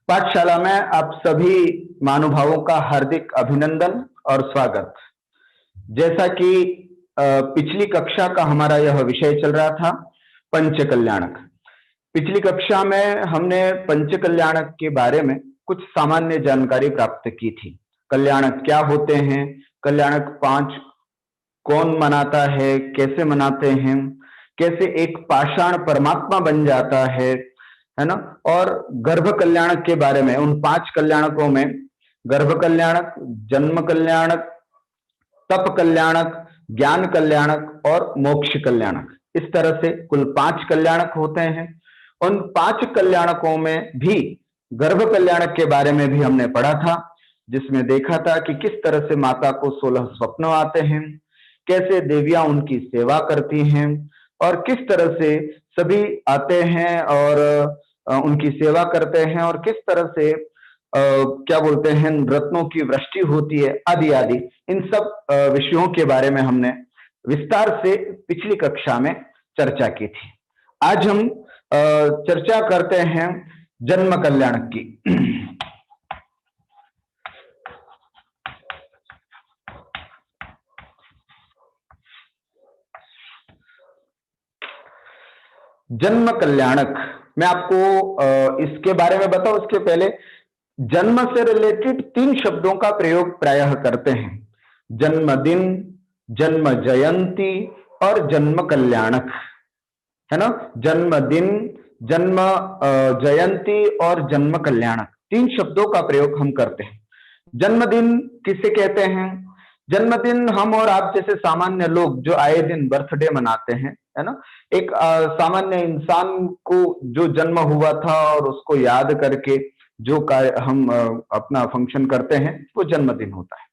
पाठशाला में आप सभी महानुभावों का हार्दिक अभिनंदन और स्वागत। जैसा कि पिछली कक्षा का हमारा यह विषय चल रहा था पंच कल्याणक। पिछली कक्षा में हमने पंच कल्याणक के बारे में कुछ सामान्य जानकारी प्राप्त की थी। कल्याणक क्या होते हैं, कल्याणक पांच कौन मनाता है, कैसे मनाते हैं, कैसे एक पाषाण परमात्मा बन जाता है ना। और गर्भ कल्याणक के बारे में, उन पांच कल्याणकों में गर्भ कल्याणक, जन्म कल्याणक, तप कल्याणक, ज्ञान कल्याणक और मोक्ष कल्याणक, इस तरह से कुल पांच कल्याणक होते हैं। उन पांच कल्याणकों में भी गर्भ कल्याणक के बारे में भी हमने पढ़ा था, जिसमें देखा था कि किस तरह से माता को 16 स्वप्न आते हैं, कैसे देवियां उनकी सेवा करती हैं और किस तरह से सभी आते हैं और उनकी सेवा करते हैं और किस तरह से क्या बोलते हैं रत्नों की वृष्टि होती है, आदि आदि। इन सब विषयों के बारे में हमने विस्तार से पिछली कक्षा में चर्चा की थी। आज हम चर्चा करते हैं जन्म कल्याणक की। जन्म कल्याणक, मैं आपको इसके बारे में बताऊं उसके पहले जन्म से रिलेटेड तीन शब्दों का प्रयोग प्रायः करते हैं: जन्मदिन, जन्म जयंती और जन्म कल्याणक, है ना। जन्मदिन, जन्म जयंती और जन्म कल्याणक, तीन शब्दों का प्रयोग हम करते हैं। जन्मदिन किसे कहते हैं? जन्मदिन हम और आप जैसे सामान्य लोग जो आए दिन बर्थडे मनाते हैं, है ना। एक सामान्य इंसान को जो जन्म हुआ था और उसको याद करके जो कार्य हम अपना फंक्शन करते हैं, वो जन्मदिन होता है।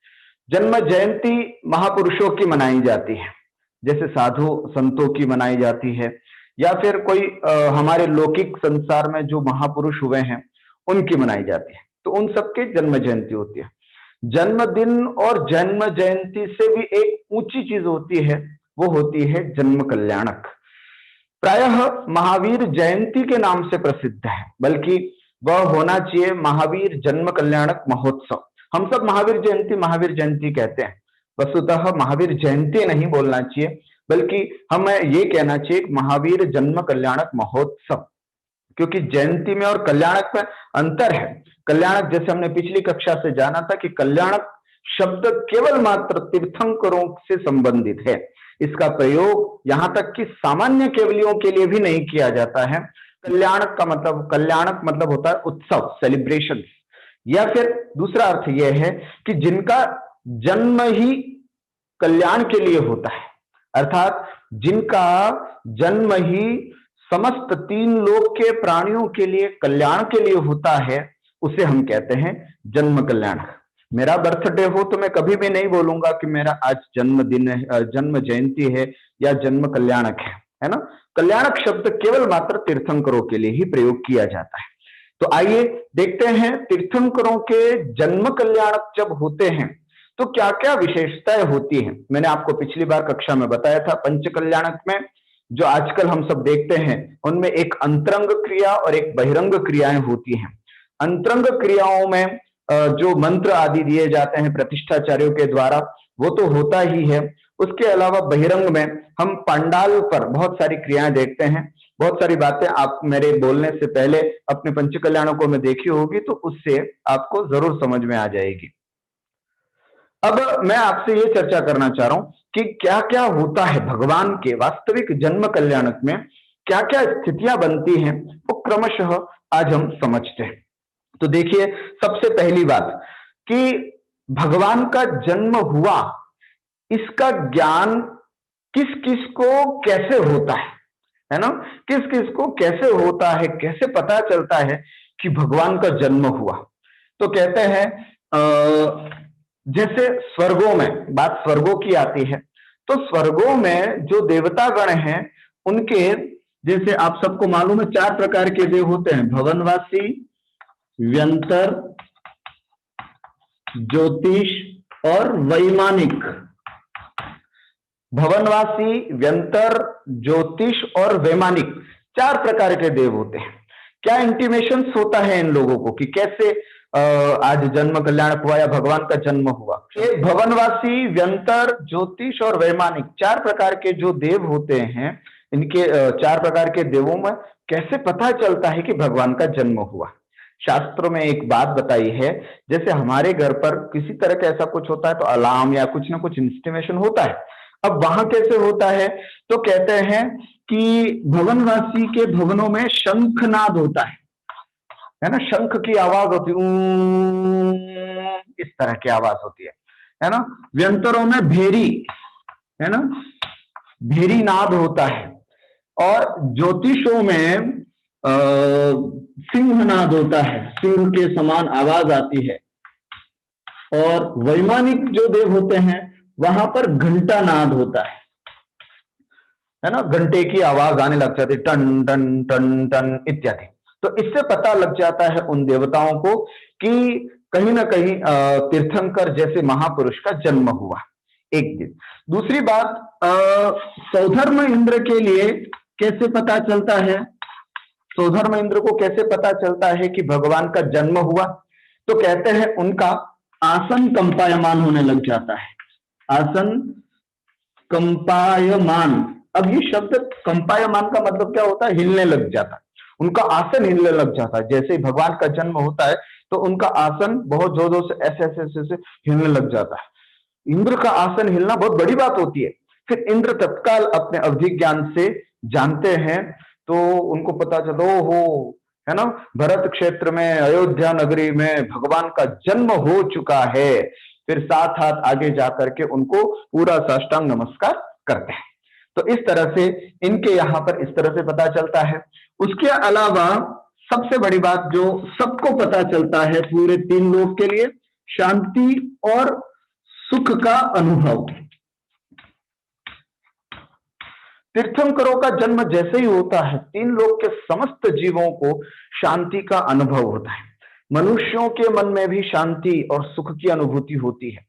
जन्म जयंती महापुरुषों की मनाई जाती है, जैसे साधु संतों की मनाई जाती है, या फिर कोई हमारे लौकिक संसार में जो महापुरुष हुए हैं उनकी मनाई जाती है, तो उन सबके जन्म जयंती होती है। जन्मदिन और जन्म जयंती से भी एक ऊंची चीज होती है, वो होती है जन्म कल्याणक। प्रायः महावीर जयंती के नाम से प्रसिद्ध है, बल्कि वह होना चाहिए महावीर जन्म कल्याणक महोत्सव। हम सब महावीर जयंती कहते हैं, वस्तुतः महावीर जयंती नहीं बोलना चाहिए, बल्कि हमें ये कहना चाहिए महावीर जन्म कल्याणक महोत्सव, क्योंकि जयंती में और कल्याणक में अंतर है। कल्याणक, जैसे हमने पिछली कक्षा से जाना था कि कल्याणक शब्द केवल मात्र तीर्थंकरों से संबंधित है। इसका प्रयोग यहां तक कि सामान्य केवलियों के लिए भी नहीं किया जाता है। कल्याणक मतलब होता है उत्सव, सेलिब्रेशन। या फिर दूसरा अर्थ यह है कि जिनका जन्म ही कल्याण के लिए होता है, अर्थात जिनका जन्म ही समस्त तीन लोक के प्राणियों के लिए कल्याण के लिए होता है, उसे हम कहते हैं जन्म कल्याण। मेरा बर्थडे हो तो मैं कभी भी नहीं बोलूंगा कि मेरा आज जन्मदिन है, जन्म जयंती है या जन्म कल्याणक है ना। कल्याणक शब्द केवल मात्र तीर्थंकरों के लिए ही प्रयोग किया जाता है। तो आइए देखते हैं तीर्थंकरों के जन्म कल्याणक जब होते हैं तो क्या क्या विशेषताएं होती हैं। मैंने आपको पिछली बार कक्षा में बताया था, पंच कल्याणक में जो आजकल हम सब देखते हैं उनमें एक अंतरंग क्रिया और एक बहिरंग क्रियाएं होती हैं। अंतरंग क्रियाओं में जो मंत्र आदि दिए जाते हैं प्रतिष्ठाचार्यों के द्वारा, वो तो होता ही है। उसके अलावा बहिरंग में हम पंडाल पर बहुत सारी क्रियाएं देखते हैं। बहुत सारी बातें आप मेरे बोलने से पहले अपने पंच कल्याणकों में देखी होगी, तो उससे आपको जरूर समझ में आ जाएगी। अब मैं आपसे ये चर्चा करना चाह रहा हूं कि क्या क्या होता है भगवान के वास्तविक जन्म कल्याणक में, क्या क्या स्थितियां बनती हैं, वो क्रमशः आज हम समझते हैं। तो देखिए, सबसे पहली बात कि भगवान का जन्म हुआ, इसका ज्ञान किस किस को कैसे होता है ना। किस किस को कैसे होता है, कैसे पता चलता है कि भगवान का जन्म हुआ। तो कहते हैं जैसे स्वर्गों में, बात स्वर्गों की आती है, तो स्वर्गों में जो देवता गण हैं उनके, जैसे आप सबको मालूम है 4 प्रकार के देव होते हैं: भवनवासी, व्यंतर, ज्योतिष और वैमानिक। भवनवासी, व्यंतर, ज्योतिष और वैमानिक 4 प्रकार के देव होते हैं। क्या इंटीमेशंस होता है इन लोगों को कि कैसे आज जन्म कल्याणक हुआ या भगवान का जन्म हुआ। ये भवनवासी, व्यंतर, ज्योतिष और वैमानिक 4 प्रकार के जो देव होते हैं, इनके 4 प्रकार के देवों में कैसे पता चलता है कि भगवान का जन्म हुआ। शास्त्रों में एक बात बताई है, जैसे हमारे घर पर किसी तरह का ऐसा कुछ होता है तो अलार्म या कुछ ना कुछ इंस्टिमेशन होता है। अब वहां कैसे होता है, तो कहते हैं कि भवनवासी के भवनों में शंखनाद होता है ना, शंख की आवाज होती है, इस तरह की आवाज होती है ना। व्यंतरों में भेरी, है ना, भेरी नाद होता है। और ज्योतिषों में सिंहनाद होता है, सिंह के समान आवाज आती है। और वैमानिक जो देव होते हैं वहां पर घंटा नाद होता है ना, घंटे की आवाज आने लग जाती है, टन टन टन टन इत्यादि। तो इससे पता लग जाता है उन देवताओं को कि कहीं ना कहीं तीर्थंकर जैसे महापुरुष का जन्म हुआ एक दिन। दूसरी बात, सौधर्म इंद्र के लिए कैसे पता चलता है, सौधर्म इंद्र को कैसे पता चलता है कि भगवान का जन्म हुआ, तो कहते हैं उनका आसन कंपायमान होने लग जाता है। आसन कंपायमान, अब ये शब्द कंपायमान का मतलब क्या होता है, हिलने लग जाता है, उनका आसन हिलने लग जाता है। जैसे ही भगवान का जन्म होता है तो उनका आसन बहुत जोर जोर से ऐसे ऐसे ऐसे हिलने लग जाता है। इंद्र का आसन हिलना बहुत बड़ी बात होती है। फिर इंद्र तत्काल अपने अवधि ज्ञान से जानते हैं, तो उनको पता चलो हो, है ना, भरत क्षेत्र में अयोध्या नगरी में भगवान का जन्म हो चुका है। फिर 7 हाथ आगे जाकर के उनको पूरा साष्टांग नमस्कार करते हैं। तो इस तरह से इनके यहां पर इस तरह से पता चलता है। उसके अलावा सबसे बड़ी बात जो सबको पता चलता है पूरे 3 लोक के लिए, शांति और सुख का अनुभव। तीर्थंकरों का जन्म जैसे ही होता है, 3 लोक के समस्त जीवों को शांति का अनुभव होता है। मनुष्यों के मन में भी शांति और सुख की अनुभूति होती है।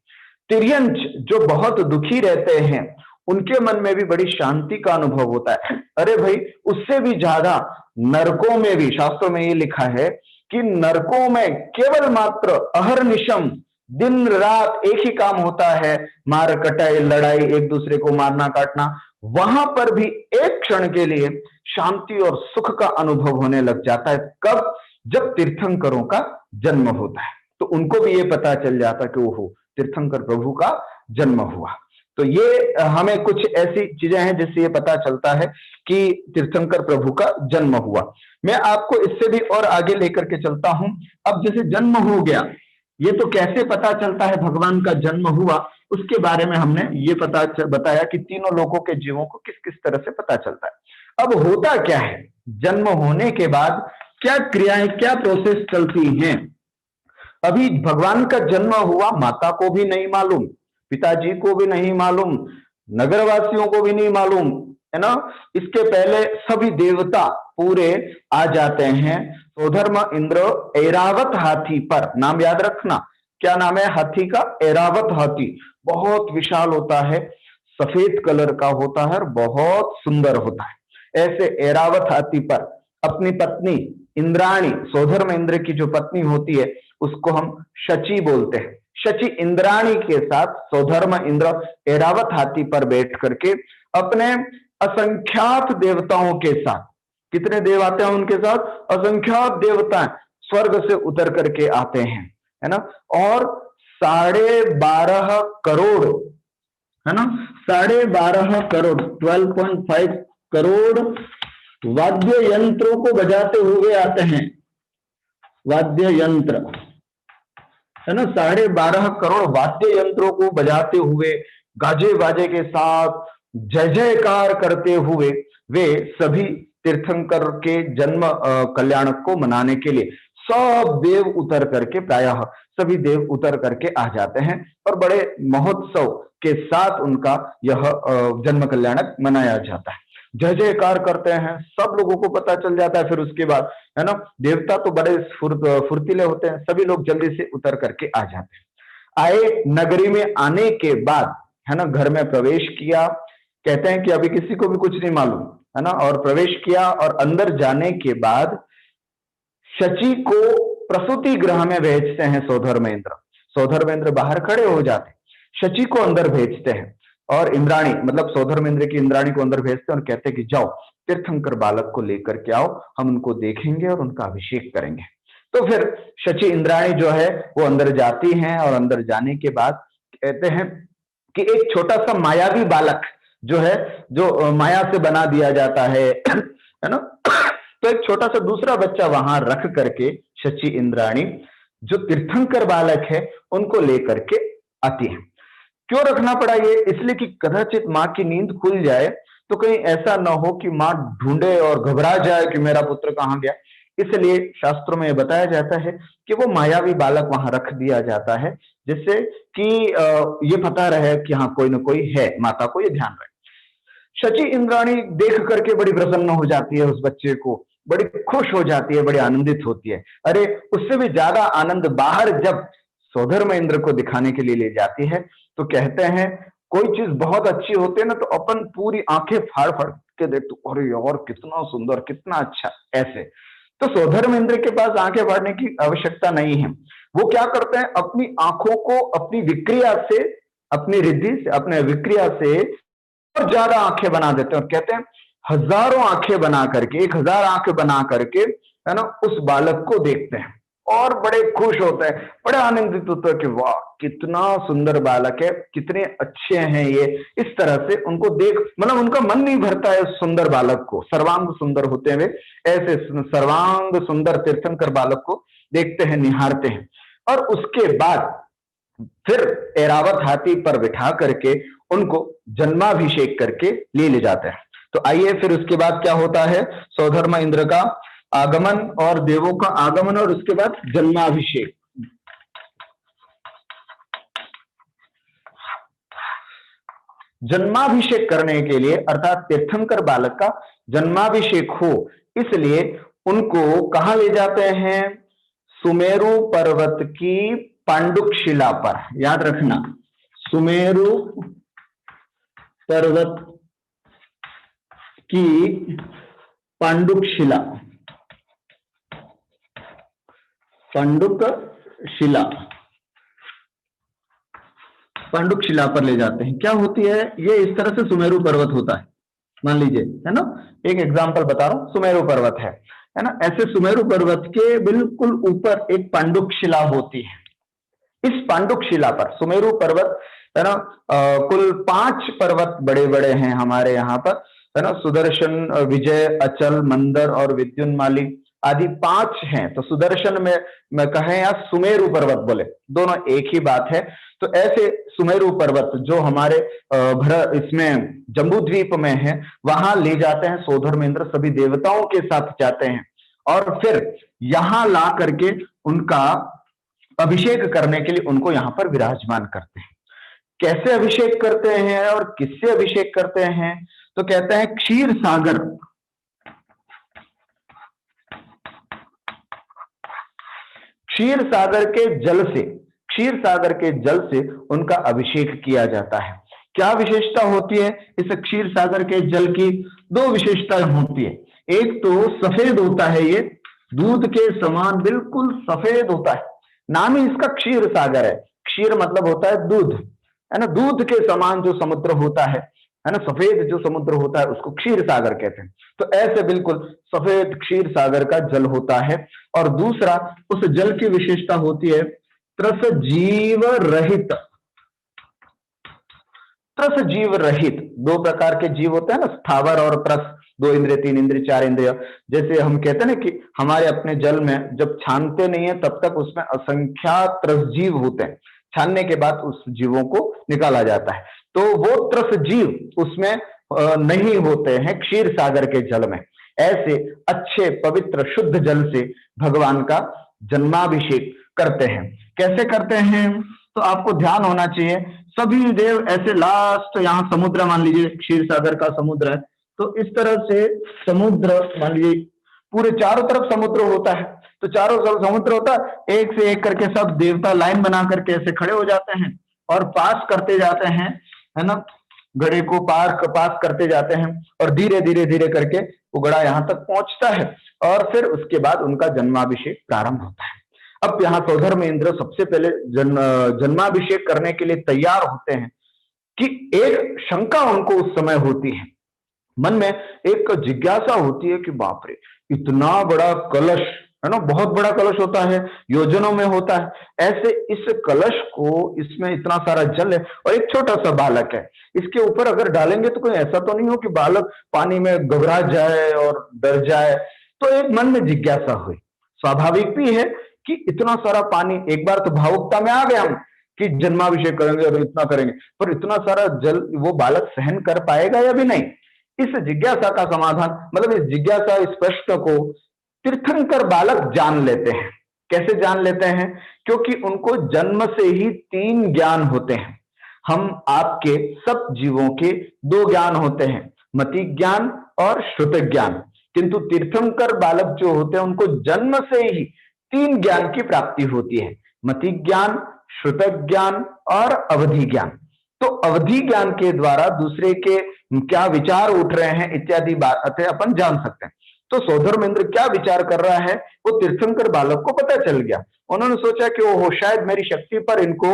तिर्यंच जो बहुत दुखी रहते हैं उनके मन में भी बड़ी शांति का अनुभव होता है। अरे भाई, उससे भी ज्यादा नरकों में भी, शास्त्रों में ये लिखा है कि नरकों में केवल मात्र अहर्निशम दिन रात एक ही काम होता है, मार कटाई, लड़ाई, एक दूसरे को मारना काटना। वहां पर भी एक क्षण के लिए शांति और सुख का अनुभव होने लग जाता है। कब? जब तीर्थंकरों का जन्म होता है, तो उनको भी ये पता चल जाता है कि ओहो, तीर्थंकर प्रभु का जन्म हुआ। तो ये हमें कुछ ऐसी चीजें हैं जिससे ये पता चलता है कि तीर्थंकर प्रभु का जन्म हुआ। मैं आपको इससे भी और आगे लेकर के चलता हूं। अब जैसे जन्म हो गया, ये तो कैसे पता चलता है भगवान का जन्म हुआ, उसके बारे में हमने ये बताया कि तीनों लोगों के जीवों को किस किस तरह से पता चलता है। अब होता क्या है, जन्म होने के बाद क्या क्रियाएं, क्या प्रोसेस चलती हैं। अभी भगवान का जन्म हुआ, माता को भी नहीं मालूम, पिताजी को भी नहीं मालूम, नगरवासियों को भी नहीं मालूम, है ना। इसके पहले सभी देवता पूरे आ जाते हैं। सौधर्म इंद्र ऐरावत हाथी पर, नाम याद रखना, क्या नाम है हाथी का? ऐरावत हाथी। बहुत विशाल होता है, सफेद कलर का होता है और बहुत सुंदर होता है। ऐसे ऐरावत हाथी पर अपनी पत्नी इंद्राणी, सौधर्म इंद्र की जो पत्नी होती है उसको हम शची बोलते हैं, शची इंद्राणी के साथ सौधर्म इंद्र ऐरावत हाथी पर बैठ करके अपने असंख्यात देवताओं के साथ, कितने देव आते हैं उनके साथ? असंख्यात देवता स्वर्ग से उतर करके आते हैं, है ना। और 12.5 करोड़, है ना, 12.5 करोड़, 12.5 करोड़ वाद्य यंत्रों को बजाते हुए आते हैं। वाद्य यंत्र, है ना, 12.5 करोड़ वाद्य यंत्रों को बजाते हुए, गाजे बाजे के साथ जय जयकार करते हुए वे सभी तीर्थंकर के जन्म कल्याण को मनाने के लिए सब देव उतर करके, प्रायः सभी देव उतर करके आ जाते हैं और बड़े महोत्सव के साथ उनका यह जन्म कल्याणक मनाया जाता है। जय जयकार करते हैं, सब लोगों को पता चल जाता है। फिर उसके बाद, है ना, देवता तो बड़े फुर्तीले होते हैं, सभी लोग जल्दी से उतर करके आ जाते हैं। आए, नगरी में आने के बाद, है ना, घर में प्रवेश किया। कहते हैं कि अभी किसी को भी कुछ नहीं मालूम, है ना, और प्रवेश किया और अंदर जाने के बाद शची को प्रसूति गृह में भेजते हैं सौधर्मेंद्र। सौधर्मेंद्र बाहर खड़े हो जाते, शची को अंदर भेजते हैं और इंद्राणी मतलब सौधर्मेंद्र की इंद्राणी को अंदर भेजते हैं और कहते हैं कि जाओ तीर्थंकर बालक को लेकर के आओ, हम उनको देखेंगे और उनका अभिषेक करेंगे। तो फिर शची इंद्राणी जो है वो अंदर जाती हैं और अंदर जाने के बाद कहते हैं कि एक छोटा सा मायावी बालक जो है, जो माया से बना दिया जाता है ना, तो एक छोटा सा दूसरा बच्चा वहां रख करके शची इंद्राणी जो तीर्थंकर बालक है उनको लेकर के आती है। क्यों रखना पड़ा ये? इसलिए कि कदाचित माँ की नींद खुल जाए तो कहीं ऐसा ना हो कि माँ ढूंढे और घबरा जाए कि मेरा पुत्र कहाँ गया। इसलिए शास्त्रों में बताया जाता है कि वो मायावी बालक वहां रख दिया जाता है, जिससे कि ये पता रहे कि हाँ कोई ना कोई है, माता को ये ध्यान रहे। शची इंद्राणी देख करके बड़ी प्रसन्न हो जाती है, उस बच्चे को बड़ी खुश हो जाती है, बड़ी आनंदित होती है। अरे उससे भी ज्यादा आनंद बाहर जब सौधर्म इंद्र को दिखाने के लिए ले जाती है तो कहते हैं कोई चीज बहुत अच्छी होती है ना तो अपन पूरी आंखें फाड़ फाड़ के देखते, अरे यार कितना सुंदर कितना अच्छा, ऐसे। तो सौधर्म इंद्र के पास आंखें फाड़ने की आवश्यकता नहीं है। वो क्या करते हैं, अपनी आंखों को अपनी विक्रिया से, अपनी रिद्धि से, अपने विक्रिया से और ज्यादा आंखें बना देते हैं और कहते हैं हजारों आंखें बना करके, 1000 आंखें बना करके है ना उस बालक को देखते हैं और बड़े खुश होते हैं, बड़े आनंदित होते हैं कि वाह कितना सुंदर बालक है, कितने अच्छे हैं ये। इस तरह से उनको देख मतलब उनका मन नहीं भरता है उस सुंदर बालक को, सर्वांग सुंदर होते हुए ऐसे सर्वांग सुंदर तीर्थंकर बालक को देखते हैं, निहारते हैं। और उसके बाद फिर ऐरावत हाथी पर बिठा करके उनको जन्माभिषेक करके ले जाते हैं। तो आइए फिर उसके बाद क्या होता है, सौधर्म इंद्र का आगमन और देवों का आगमन और उसके बाद जन्माभिषेक। जन्माभिषेक करने के लिए अर्थात तीर्थंकर बालक का जन्माभिषेक हो इसलिए उनको कहां ले जाते हैं, सुमेरु पर्वत की पांडुक शिला पर। याद रखना, सुमेरु पर्वत की पांडुक शिला, पांडुक शिला, पांडुक शिला पर ले जाते हैं। क्या होती है ये, इस तरह से सुमेरु पर्वत होता है, मान लीजिए है ना, एक एग्जांपल बता रहा हूं, सुमेरु पर्वत है ना, ऐसे सुमेरु पर्वत के बिल्कुल ऊपर एक पांडुक शिला होती है। इस पांडुक शिला पर, सुमेरु पर्वत है ना, कुल 5 पर्वत बड़े बड़े हैं हमारे यहाँ पर है ना, सुदर्शन, विजय, अचल, मंदर और विद्युन्माली आदि 5 हैं। तो सुदर्शन में कहें या सुमेरु पर्वत बोले, दोनों एक ही बात है। तो ऐसे सुमेरु पर्वत जो हमारे इसमें जम्बू द्वीप में है, वहां ले जाते हैं सौधर्मेंद्र, सभी देवताओं के साथ जाते हैं और फिर यहां ला करके उनका अभिषेक करने के लिए उनको यहां पर विराजमान करते हैं। कैसे अभिषेक करते हैं और किससे अभिषेक करते हैं, तो कहते हैं क्षीर सागर, क्षीर सागर के जल से, क्षीर सागर के जल से उनका अभिषेक किया जाता है। क्या विशेषता होती है इस क्षीर सागर के जल की? 2 विशेषताएं होती है। एक तो सफेद होता है, ये दूध के समान बिल्कुल सफेद होता है, नाम ही इसका क्षीर सागर है। क्षीर मतलब होता है दूध, है ना, दूध के समान जो समुद्र होता है ना, सफेद जो समुद्र होता है उसको क्षीर सागर कहते हैं। तो ऐसे बिल्कुल सफेद क्षीर सागर का जल होता है। और दूसरा, उस जल की विशेषता होती है त्रस जीव रहित। त्रस जीव रहित, 2 प्रकार के जीव होते हैं ना, स्थावर और त्रस, 2 इंद्रिय, 3 इंद्रिय, 4 इंद्रिय। जैसे हम कहते हैं ना कि हमारे अपने जल में जब छानते नहीं है तब तक उसमें असंख्यात त्रस जीव होते हैं, छानने के बाद उस जीवों को निकाला जाता है। तो वो त्रस जीव उसमें नहीं होते हैं क्षीर सागर के जल में। ऐसे अच्छे पवित्र शुद्ध जल से भगवान का जन्माभिषेक करते हैं। कैसे करते हैं, तो आपको ध्यान होना चाहिए, सभी देव ऐसे लास्ट, यहाँ समुद्र मान लीजिए क्षीर सागर का समुद्र है, तो इस तरह से समुद्र मान लीजिए पूरे चारों तरफ समुद्र होता है, तो चारों तरफ समुद्र होता है, एक से एक करके सब देवता लाइन बना करके ऐसे खड़े हो जाते हैं और पास करते जाते हैं, है ना, घड़े को पास करते जाते हैं और धीरे धीरे धीरे करके वो घड़ा यहां तक पहुंचता है। और फिर उसके बाद उनका जन्माभिषेक प्रारंभ होता है। अब यहाँ सौधर्म इंद्र सबसे पहले जन्माभिषेक करने के लिए तैयार होते हैं कि एक शंका उनको उस समय होती है, मन में एक जिज्ञासा होती है कि बाप रे, इतना बड़ा कलश है ना, बहुत बड़ा कलश होता है, योजनों में होता है, ऐसे इस कलश को, इसमें इतना सारा जल है और एक छोटा सा बालक है, इसके ऊपर अगर डालेंगे तो कोई ऐसा तो नहीं हो कि बालक पानी में घबरा जाए और डर जाए। तो एक मन में जिज्ञासा हुई, स्वाभाविक भी है कि इतना सारा पानी, एक बार तो भावुकता में आ गए हम कि जन्माभिषेक करेंगे और इतना करेंगे, पर इतना सारा जल वो बालक सहन कर पाएगा या भी नहीं। इस जिज्ञासा का समाधान, मतलब इस जिज्ञासा, इस प्रश्न को तीर्थंकर बालक जान लेते हैं। कैसे जान लेते हैं? क्योंकि उनको जन्म से ही 3 ज्ञान होते हैं। हम आपके सब जीवों के 2 ज्ञान होते हैं, मति ज्ञान और श्रुत ज्ञान, किंतु तीर्थंकर बालक जो होते हैं उनको जन्म से ही 3 ज्ञान की प्राप्ति होती है, मति ज्ञान, श्रुत ज्ञान और अवधि ज्ञान। तो अवधि ज्ञान के द्वारा दूसरे के क्या विचार उठ रहे हैं इत्यादि बातें अपन जान सकते हैं। तो सौधर्मेंद्र क्या विचार कर रहा है वो तीर्थंकर बालक को पता चल गया। उन्होंने सोचा कि वो शायद मेरी शक्ति पर इनको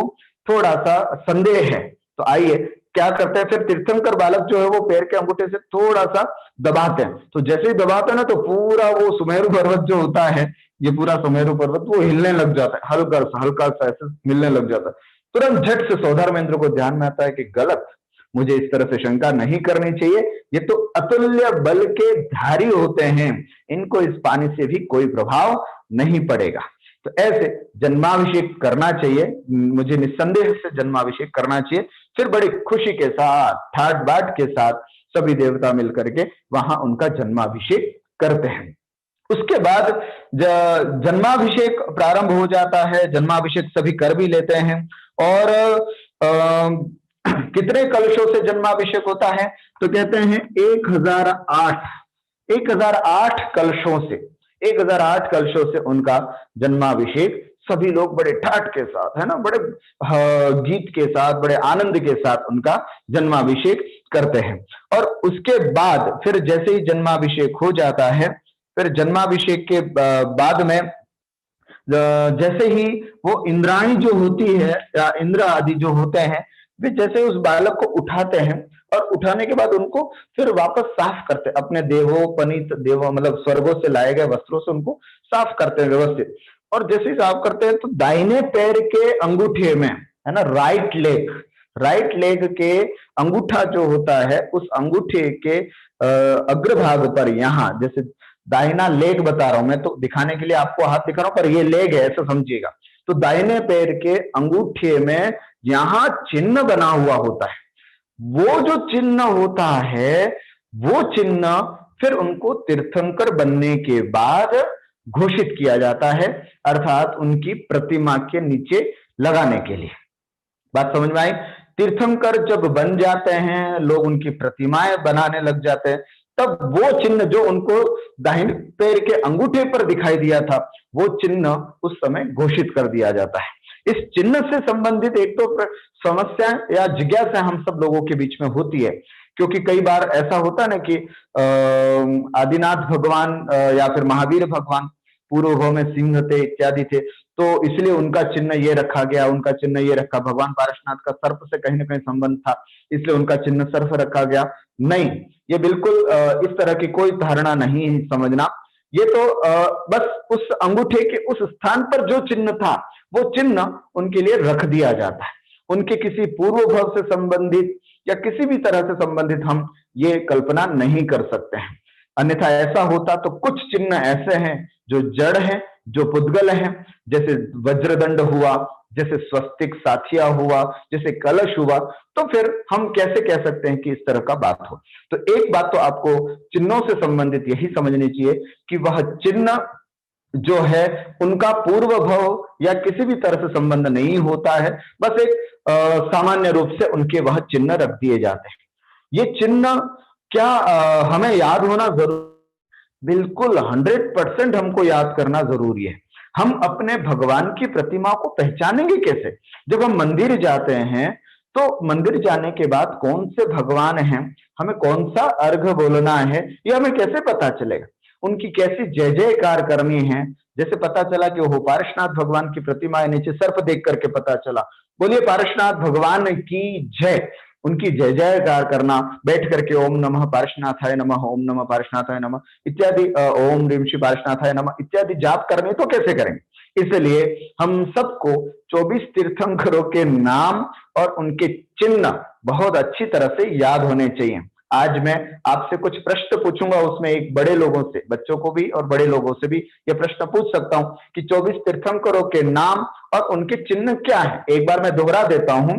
थोड़ा सा संदेह है। तो आइए क्या करते हैं, फिर तीर्थंकर बालक जो है वो पैर के अंगूठे से थोड़ा सा दबाते हैं। तो जैसे ही दबाते हैं ना, तो पूरा वो सुमेरु पर्वत जो होता है, ये पूरा सुमेरु पर्वत वो हिलने लग जाता है, हल्का सा ऐसे मिलने लग जाता है। तुरंत झट से सौधर्मेंद्र को ध्यान में आता है कि गलत, मुझे इस तरह से शंका नहीं करनी चाहिए, ये तो अतुल्य बल के धारी होते हैं, इनको इस पानी से भी कोई प्रभाव नहीं पड़ेगा। तो ऐसे जन्माभिषेक करना चाहिए, मुझे निस्संदेह से जन्माभिषेक करना चाहिए। फिर बड़ी खुशी के साथ, ठाट बाट के साथ सभी देवता मिलकर के वहां उनका जन्माभिषेक करते हैं। उसके बाद जन्माभिषेक प्रारंभ हो जाता है, जन्माभिषेक सभी कर भी लेते हैं। और कितने कलशों से जन्माभिषेक होता है? तो कहते हैं 1008 कलशों से, 1008 कलशों से उनका जन्माभिषेक सभी लोग बड़े ठाट के साथ, है ना, बड़े गीत के साथ, बड़े आनंद के साथ उनका जन्माभिषेक करते हैं। और उसके बाद फिर जैसे ही जन्माभिषेक हो जाता है, फिर जन्माभिषेक के बाद में जैसे ही वो इंद्राणी जो होती है या इंद्र आदि जो होते हैं, वे जैसे उस बालक को उठाते हैं और उठाने के बाद उनको फिर वापस साफ करते हैं, अपने देवोपनीत, देवो मतलब स्वर्गों से लाए गए वस्त्रों से उनको साफ करते हैं व्यवस्थित। और जैसे ही साफ करते हैं तो दाहिने पैर के अंगूठे में, है ना, राइट लेग के अंगूठा जो होता है, उस अंगूठे के अग्रभाग पर, यहाँ जैसे दाहिना लेग बता रहा हूं मैं, तो दिखाने के लिए आपको हाथ दिखा रहा हूं, पर ये लेग है ऐसा समझिएगा। तो दाहिने पैर के अंगूठे में यहां चिन्ह बना हुआ होता है, वो जो चिन्ह होता है, वो चिन्ह फिर उनको तीर्थंकर बनने के बाद घोषित किया जाता है, अर्थात उनकी प्रतिमा के नीचे लगाने के लिए। बात समझ में आई? तीर्थंकर जब बन जाते हैं, लोग उनकी प्रतिमाएं बनाने लग जाते हैं, तब वो चिन्ह जो उनको दाहिने पैर के अंगूठे पर दिखाई दिया था, वो चिन्ह उस समय घोषित कर दिया जाता है। इस चिन्ह से संबंधित एक तो समस्या या जिज्ञासा हम सब लोगों के बीच में होती है, क्योंकि कई बार ऐसा होता है ना कि आदिनाथ भगवान या फिर महावीर भगवान पूर्व भाव में सिंह थे इत्यादि थे, तो इसलिए उनका चिन्ह ये रखा गया, उनका चिन्ह ये रखा। भगवान पारशनाथ का सर्प से कहीं ना कहीं संबंध था, इसलिए उनका चिन्ह सर्प रखा गया। नहीं, ये बिल्कुल इस तरह की कोई धारणा नहीं है, समझना। ये तो बस उस अंगूठे के उस स्थान पर जो चिन्ह था, वो चिन्ह उनके लिए रख दिया जाता है। उनके किसी पूर्व भाव से संबंधित या किसी भी तरह से संबंधित हम ये कल्पना नहीं कर सकते हैं। अन्यथा ऐसा होता तो कुछ चिन्ह ऐसे हैं जो जड़ हैं, जो पुद्गल हैं, जैसे वज्रदंड हुआ, जैसे स्वस्तिक साथिया हुआ, जैसे कलश हुआ, तो फिर हम कैसे कह सकते हैं कि इस तरह का बात हो। तो एक बात तो आपको चिन्हों से संबंधित यही समझनी चाहिए कि वह चिन्ह जो है उनका पूर्व भाव या किसी भी तरह से संबंध नहीं होता है, बस एक सामान्य रूप से उनके वह चिन्ह रख दिए जाते हैं। ये चिन्ह क्या हमें याद होना जरूरी? बिल्कुल 100% हमको याद करना जरूरी है। हम अपने भगवान की प्रतिमा को पहचानेंगे कैसे? जब हम मंदिर जाते हैं तो मंदिर जाने के बाद कौन से भगवान हैं, हमें कौन सा अर्घ बोलना है, ये हमें कैसे पता चलेगा? उनकी कैसी जय जयकार करनी है। जैसे पता चला कि वो पारसनाथ भगवान की प्रतिमा है, नीचे सर्प देख करके पता चला, बोलिए पारसनाथ भगवान की जय, उनकी जय जयकार करना, बैठ करके ओम नमः पार्श्वनाथाय नमः, ओम नमः पार्श्वनाथाय नमः इत्यादि, ओम ह्रीं श्री पार्श्वनाथाय नमः इत्यादि जाप करने तो कैसे करेंगे। इसलिए हम सबको 24 तीर्थंकरों के नाम और उनके चिन्ह बहुत अच्छी तरह से याद होने चाहिए। आज मैं आपसे कुछ प्रश्न पूछूंगा, उसमें एक बड़े लोगों से, बच्चों को भी और बड़े लोगों से भी ये प्रश्न पूछ सकता हूं कि 24 तीर्थंकरों के नाम और उनके चिन्ह क्या है। एक बार मैं दोहरा देता हूं,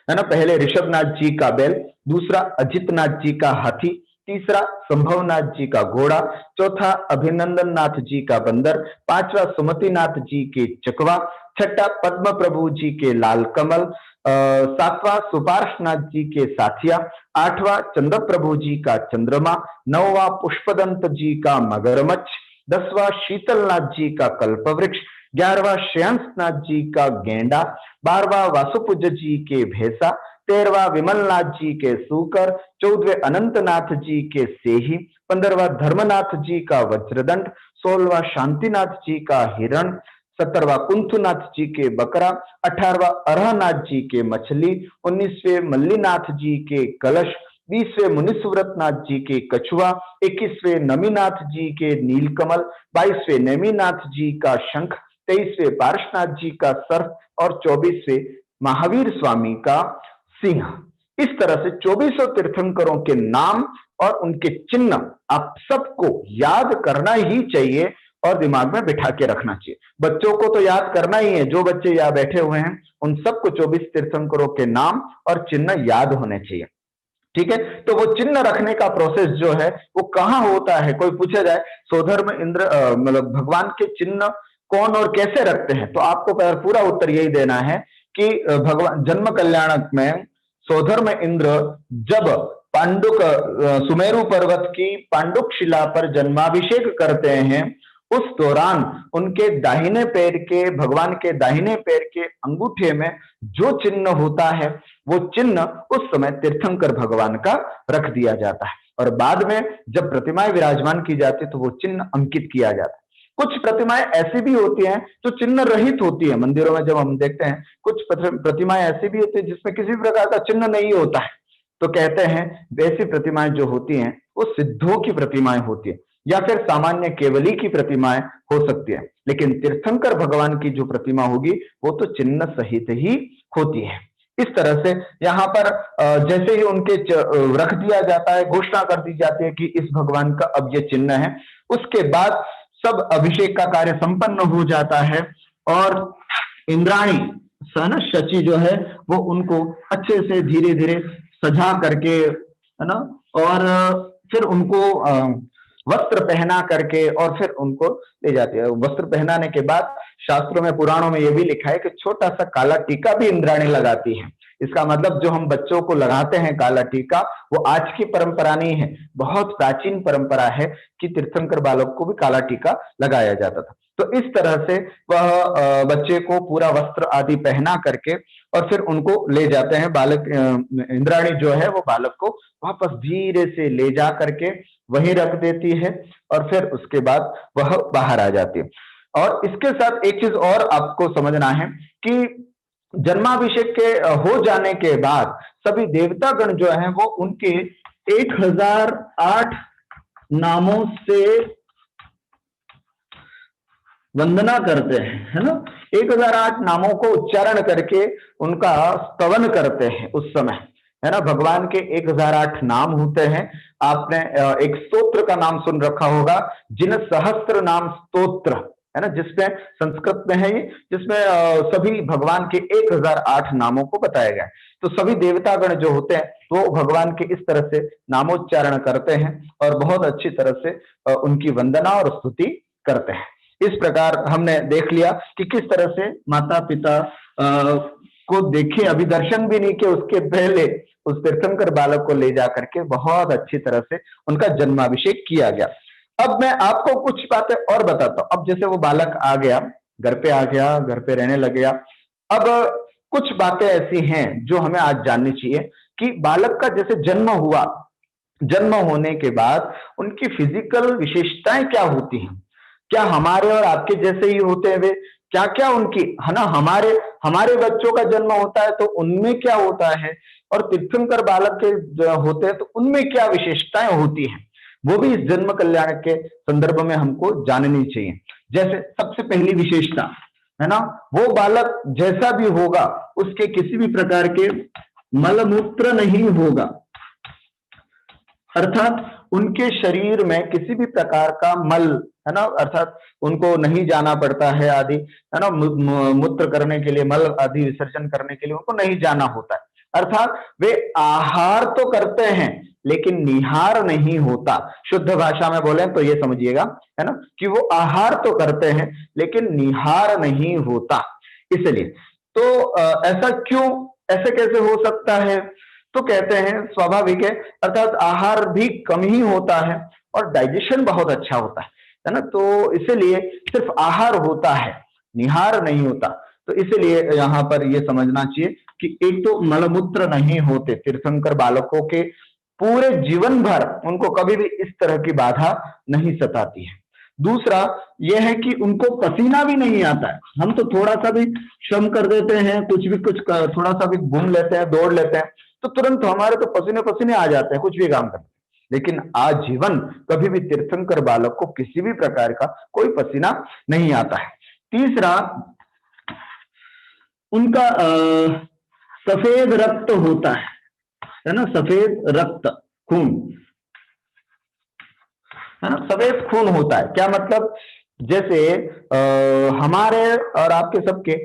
है ना। पहले ऋषभनाथ जी का बैल, दूसरा अजितनाथ जी का हाथी, तीसरा संभवनाथ जी का घोड़ा, चौथा अभिनंदन नाथ जी का बंदर, पांचवा सुमतिनाथ जी के चकवा, छठा पद्म प्रभु जी के लाल कमल, सातवां सुपार्श्वनाथ जी के साथिया, आठवां चंद्र प्रभु जी का चंद्रमा, नौवां पुष्पदंत जी का मगरमच्छ, दसवां शीतलनाथ जी का कल्पवृक्ष, 11वां श्रेयांसनाथ जी का गेंडा, 12वां वासुपूज्य जी के भैंसा, 13वां विमलनाथ जी के सूकर, 14वें अनंतनाथ जी के सेही, 15वां धर्मनाथ जी का वज्रदंड, 16वां शांतिनाथ जी का हिरण, 17वां कुंथुनाथ जी के बकरा, 18वां अरहनाथ जी के मछली, 19वें मल्लीनाथ जी के कलश, 20वें मुनीश्वरनाथ जी के कछुआ, 21वें नमीनाथ जी के नीलकमल, 22वें नेमीनाथ जी का शंख, 23वें पार्श्वनाथ जी का सर्प और 24वें महावीर स्वामी का सिंह। इस तरह से 24 तीर्थंकरों के नाम और उनके चिन्ह आप सबको याद करना ही चाहिए और दिमाग में बिठा के रखना चाहिए। बच्चों को तो याद करना ही है, जो बच्चे यहाँ बैठे हुए हैं उन सबको 24 तीर्थंकरों के नाम और चिन्ह याद होने चाहिए। ठीक है, तो वो चिन्ह रखने का प्रोसेस जो है वो कहाँ होता है। कोई पूछा जाए स्वधर्म इंद्र मतलब भगवान के चिन्ह कौन और कैसे रखते हैं, तो आपको पूरा उत्तर यही देना है कि भगवान जन्म कल्याणक में स्वधर्म इंद्र जब पांडुक सुमेरु पर्वत की पांडुक शिला पर जन्माभिषेक करते हैं, उस दौरान उनके दाहिने पैर के, भगवान के दाहिने पैर के अंगूठे में जो चिन्ह होता है वो चिन्ह उस समय तीर्थंकर भगवान का रख दिया जाता है और बाद में जब प्रतिमाएं विराजमान की जाती है तो वो चिन्ह अंकित किया जाता है। कुछ प्रतिमाएं ऐसी भी होती हैं जो चिन्ह रहित होती है। मंदिरों में जब हम देखते हैं कुछ प्रतिमाएं ऐसी भी होती है जिसमें किसी प्रकार का चिन्ह नहीं होता है, तो कहते हैं वैसी प्रतिमाएं जो होती हैं वो सिद्धों की प्रतिमाएं होती है या फिर सामान्य केवली की प्रतिमाएं हो सकती है, लेकिन तीर्थंकर भगवान की जो प्रतिमा होगी वो तो चिन्ह सहित ही होती है। इस तरह से यहाँ पर जैसे ही उनके रख दिया जाता है, घोषणा कर दी जाती है कि इस भगवान का अब ये चिन्ह है, उसके बाद सब अभिषेक का कार्य संपन्न हो जाता है और इंद्राणी सहन शची जो है वो उनको अच्छे से धीरे धीरे सजा करके, है ना, और फिर उनको वस्त्र पहना करके और फिर उनको ले जाती है। वस्त्र पहनाने के बाद शास्त्रों में, पुराणों में यह भी लिखा है कि छोटा सा काला टीका भी इंद्राणी लगाती है। इसका मतलब जो हम बच्चों को लगाते हैं काला टीका, वो आज की परंपरा नहीं है, बहुत प्राचीन परंपरा है कि तीर्थंकर बालक को भी काला टीका लगाया जाता था। तो इस तरह से वह बच्चे को पूरा वस्त्र आदि पहना करके और फिर उनको ले जाते हैं। बालक इंद्राणी जो है वो बालक को वापस धीरे से ले जा करके वहीं रख देती है और फिर उसके बाद वह बाहर आ जाती है। और इसके साथ एक चीज और आपको समझना है कि जन्माभिषेक के हो जाने के बाद सभी देवतागण जो हैं वो उनके 1008 नामों से वंदना करते हैं, है ना। 1008 नामों को उच्चारण करके उनका स्तवन करते हैं उस समय, है ना। भगवान के 1008 नाम होते हैं। आपने एक स्तोत्र का नाम सुन रखा होगा, जिन सहस्त्र नाम स्तोत्र, है ना, जिसमें संस्कृत में है ये, जिसमें सभी भगवान के 1008 नामों को बताया गया है। तो सभी देवतागण जो होते हैं वो भगवान के इस तरह से नामोच्चारण करते हैं और बहुत अच्छी तरह से उनकी वंदना और स्तुति करते हैं। इस प्रकार हमने देख लिया कि किस तरह से माता पिता को देखे, अभी दर्शन भी नहीं किए, उसके पहले उस तीर्थंकर बालक को ले जाकर के बहुत अच्छी तरह से उनका जन्माभिषेक किया गया। अब मैं आपको कुछ बातें और बताता हूं। अब जैसे वो बालक आ गया, घर पे आ गया, घर पे रहने लग गया, अब कुछ बातें ऐसी हैं जो हमें आज जाननी चाहिए कि बालक का जैसे जन्म हुआ, जन्म होने के बाद उनकी फिजिकल विशेषताएं क्या होती हैं, क्या हमारे और आपके जैसे ही होते हैं वे, क्या क्या उनकी, है ना, हमारे हमारे बच्चों का जन्म होता है तो उनमें क्या होता है, और तीर्थंकर बालक के होते हैं तो उनमें क्या विशेषताएं होती हैं, वो भी इस जन्म कल्याण के संदर्भ में हमको जाननी चाहिए। जैसे सबसे पहली विशेषता, है ना, वो बालक जैसा भी होगा उसके किसी भी प्रकार के मलमूत्र नहीं होगा, अर्थात उनके शरीर में किसी भी प्रकार का मल, है ना, अर्थात उनको नहीं जाना पड़ता है आदि, है ना, मूत्र करने के लिए, मल आदि विसर्जन करने के लिए उनको नहीं जाना होता है, अर्थात वे आहार तो करते हैं लेकिन निहार नहीं होता। शुद्ध भाषा में बोले तो ये समझिएगा, है ना, कि वो आहार तो करते हैं लेकिन निहार नहीं होता। इसलिए तो ऐसा क्यों, ऐसे कैसे हो सकता है, तो कहते हैं स्वाभाविक अर्थात आहार भी कम ही होता है और डाइजेशन बहुत अच्छा होता है ना, तो इसलिए सिर्फ आहार होता है, निहार नहीं होता। तो इसलिए यहाँ पर ये समझना चाहिए कि एक तो मलमूत्र नहीं होते तीर्थंकर बालकों के, पूरे जीवन भर उनको कभी भी इस तरह की बाधा नहीं सताती है। दूसरा यह है कि उनको पसीना भी नहीं आता है। हम तो थोड़ा सा भी श्रम कर देते हैं, कुछ थोड़ा सा भी घूम लेते हैं, दौड़ लेते हैं, तो तुरंत हमारे तो पसीने पसीने आ जाते हैं कुछ भी काम करते हैं, लेकिन आजीवन कभी भी तीर्थंकर बालक को किसी भी प्रकार का कोई पसीना नहीं आता है। तीसरा, उनका सफेद रक्त होता है ना, सफेद रक्त, खून, है ना, सफेद खून होता है। क्या मतलब, जैसे हमारे और आपके सबके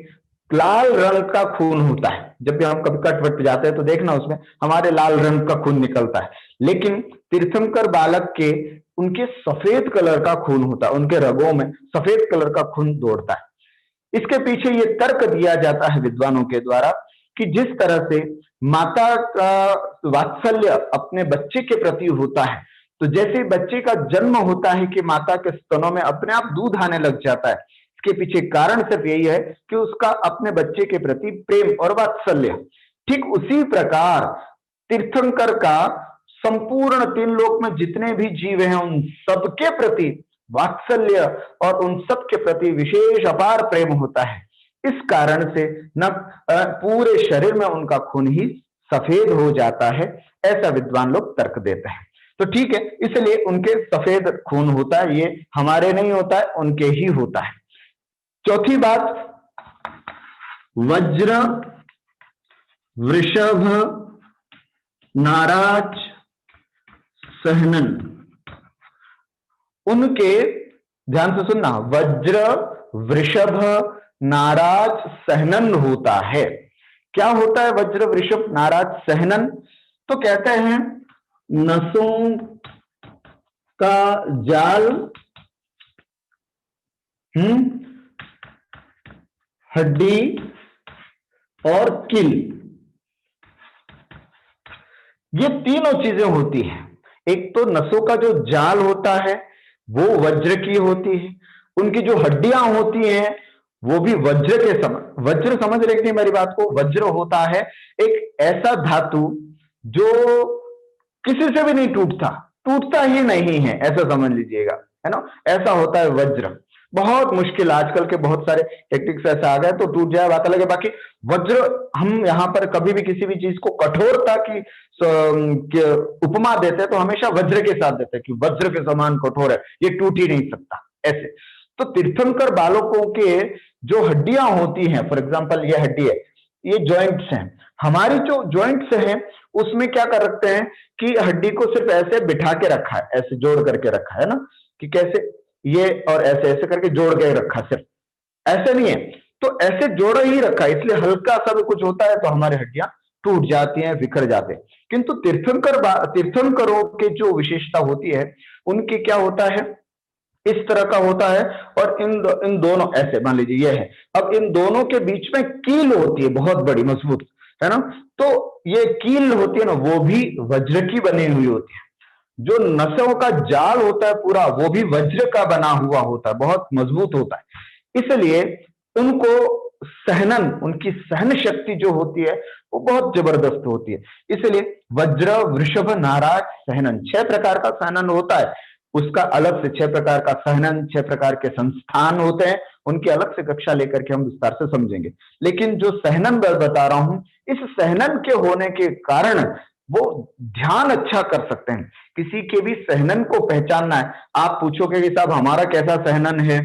लाल रंग का खून होता है, जब भी हम कभी कट वट जाते हैं तो देखना उसमें हमारे लाल रंग का खून निकलता है, लेकिन तीर्थंकर बालक के उनके सफेद कलर का खून होता है, उनके रगों में सफेद कलर का खून दौड़ता है। इसके पीछे ये तर्क दिया जाता है विद्वानों के द्वारा कि जिस तरह से माता का वात्सल्य अपने बच्चे के प्रति होता है, तो जैसे बच्चे का जन्म होता है कि माता के स्तनों में अपने आप दूध आने लग जाता है, इसके पीछे कारण सिर्फ यही है कि उसका अपने बच्चे के प्रति प्रेम और वात्सल्य। ठीक उसी प्रकार तीर्थंकर का संपूर्ण तीन लोक में जितने भी जीव हैं उन सबके प्रति वात्सल्य और उन सबके प्रति विशेष अपार प्रेम होता है। इस कारण से न पूरे शरीर में उनका खून ही सफेद हो जाता है, ऐसा विद्वान लोग तर्क देते हैं। तो ठीक है, इसलिए उनके सफेद खून होता है, ये हमारे नहीं होता है, उनके ही होता है। चौथी बात, वज्र वृषभ नाराज सहनन, उनके, ध्यान से सुनना, वज्र वृषभ नाराज सहनन होता है। क्या होता है वज्र वृषभ नाराज सहनन? तो कहते हैं नसों का जाल, हड्डी और किल, ये तीनों चीजें होती हैं। एक तो नसों का जो जाल होता है वो वज्र की होती है, उनकी जो हड्डियां होती हैं वो भी वज्र के समान, वज्र समझ रहे कि मेरी बात को, वज्र होता है एक ऐसा धातु जो किसी से भी नहीं टूटता, टूटता ही नहीं है, ऐसा समझ लीजिएगा, है ना, ऐसा होता है वज्र। बहुत मुश्किल, आजकल के बहुत सारे टेक्निक्स ऐसा आ गए तो टूट जाए बात अलग है, बाकी वज्र, हम यहां पर कभी भी किसी भी चीज को कठोरता की उपमा देते हैं तो हमेशा वज्र के साथ देते हैं कि वज्र के समान कठोर है, ये टूट ही नहीं सकता, ऐसे। तो तीर्थंकर बालकों के जो हड्डियां होती हैं, फॉर एग्जाम्पल ये हड्डी है, ये जॉइंट्स हैं, हमारी जो जॉइंट्स हैं उसमें क्या कर रखते हैं कि हड्डी को सिर्फ ऐसे बिठा के रखा है, ऐसे जोड़ करके रखा है ना, कि कैसे ये और ऐसे ऐसे करके जोड़ के रखा, सिर्फ ऐसे नहीं है, तो ऐसे जोड़ ही रखा है, इसलिए हल्का सा भी कुछ होता है तो हमारी हड्डियां टूट जाती हैं, बिखर जाते हैं। किंतु तीर्थंकरों के जो विशेषता होती है उनके क्या होता है, इस तरह का होता है, और इन दोनों, ऐसे मान लीजिए ये है, अब इन दोनों के बीच में कील होती है बहुत बड़ी मजबूत, है ना, तो ये कील होती है ना, वो भी वज्र की बनी हुई होती है। जो नसों का जाल होता है पूरा, वो भी वज्र का बना हुआ होता है, बहुत मजबूत होता है, इसलिए उनको सहनन, उनकी सहन शक्ति जो होती है वो बहुत जबरदस्त होती है। इसलिए वज्र, वृषभ, नाराज, सहनन 6 प्रकार का सहनन होता है। उसका अलग से 6 प्रकार का सहनन, 6 प्रकार के संस्थान होते हैं, उनकी अलग से कक्षा लेकर के हम विस्तार से समझेंगे। लेकिन जो सहनन मैं बता रहा हूं, इस सहनन के होने के कारण वो ध्यान अच्छा कर सकते हैं। किसी के भी सहनन को पहचानना है, आप पूछोगे कि साहब हमारा कैसा सहनन है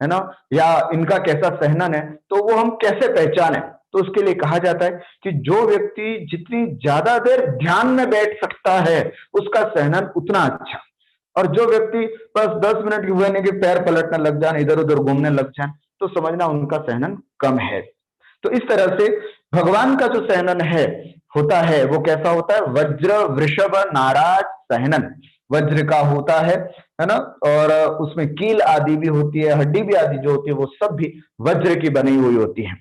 ना, या इनका कैसा सहनन है, तो वो हम कैसे पहचाने? तो उसके लिए कहा जाता है कि जो व्यक्ति जितनी ज्यादा देर ध्यान में बैठ सकता है उसका सहनन उतना अच्छा, और जो व्यक्ति बस 10 मिनट हुए नहीं कि पैर पलटने लग जाए, इधर उधर घूमने लग जाए, तो समझना उनका सहनन कम है। तो इस तरह से भगवान का जो सहनन है होता है वो कैसा होता है? वज्र, वृषभ, नाराज, सहनन। वज्र का होता है ना, और उसमें कील आदि भी होती है, हड्डी भी आदि जो होती है वो सब भी वज्र की बनी हुई होती है।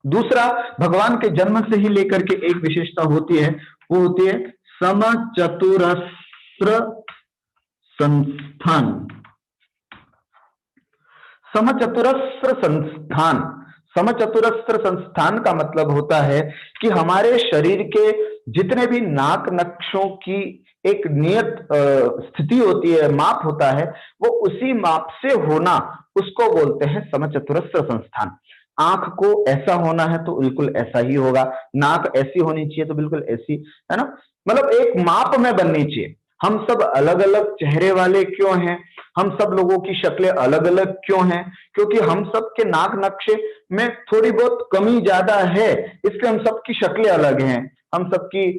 दूसरा, भगवान के जन्म से ही लेकर के एक विशेषता होती है, वो होती है समचतुरस्र संस्थान। समचतुरस्र संस्थान, समचतुरस्र संस्थान का मतलब होता है कि हमारे शरीर के जितने भी नाक नक्शों की एक नियत स्थिति होती है, माप होता है, वो उसी माप से होना, उसको बोलते हैं समचतुरस्र संस्थान। आंख को ऐसा होना है तो बिल्कुल ऐसा ही होगा, नाक ऐसी होनी चाहिए तो बिल्कुल ऐसी, है ना, मतलब एक माप में बननी चाहिए। हम सब अलग अलग चेहरे वाले क्यों हैं? हम सब लोगों की शक्लें अलग अलग क्यों हैं? क्योंकि हम सब के नाक नक्शे में थोड़ी बहुत कमी ज्यादा है, इसलिए हम सबकी शक्लें अलग हैं, हम सबकी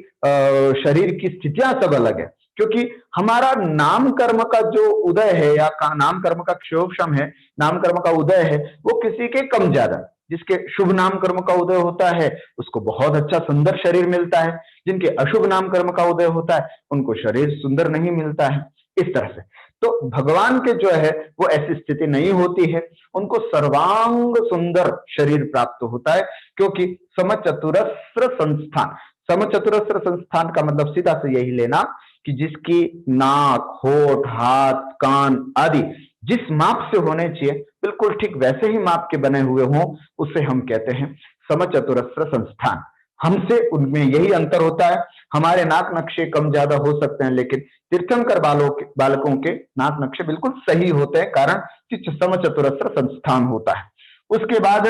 शरीर की स्थितियां सब अलग है। क्योंकि हमारा नाम कर्म का जो उदय है या नाम कर्म का क्षोभम है, नाम कर्म का उदय है, वो किसी के कम ज्यादा। जिसके शुभ नाम कर्म का उदय होता है उसको बहुत अच्छा सुंदर शरीर मिलता है, जिनके अशुभ नाम कर्म का उदय होता है उनको शरीर सुंदर नहीं मिलता है। इस तरह से तो भगवान के जो है वो ऐसी स्थिति नहीं होती है, उनको सर्वांग सुंदर शरीर प्राप्त होता है, क्योंकि समचतुरस्र संस्थान। समचतुरस्र संस्थान का मतलब सीधा से यही लेना कि जिसकी नाक, होठ, हाथ, कान आदि जिस माप से होने चाहिए बिल्कुल ठीक वैसे ही माप के बने हुए हों, उसे हम कहते हैं समचतुरस्र संस्थान। हमसे उनमें यही अंतर होता है, हमारे नाक नक्शे कम ज्यादा हो सकते हैं, लेकिन तीर्थंकर बालकों के नाक नक्शे बिल्कुल सही होते हैं, कारण कि समचतुरस्र संस्थान होता है। उसके बाद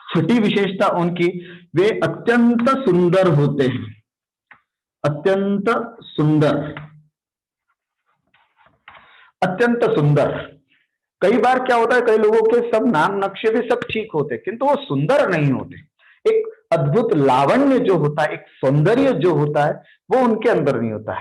छठी विशेषता उनकी, वे अत्यंत सुंदर होते हैं। अत्यंत सुंदर, अत्यंत सुंदर। कई बार क्या होता है, कई लोगों के सब नाम नक्शे भी सब ठीक होते किंतु वो सुंदर नहीं होते। एक अद्भुत लावण्य जो होता है, एक सौंदर्य जो होता है वो उनके अंदर नहीं होता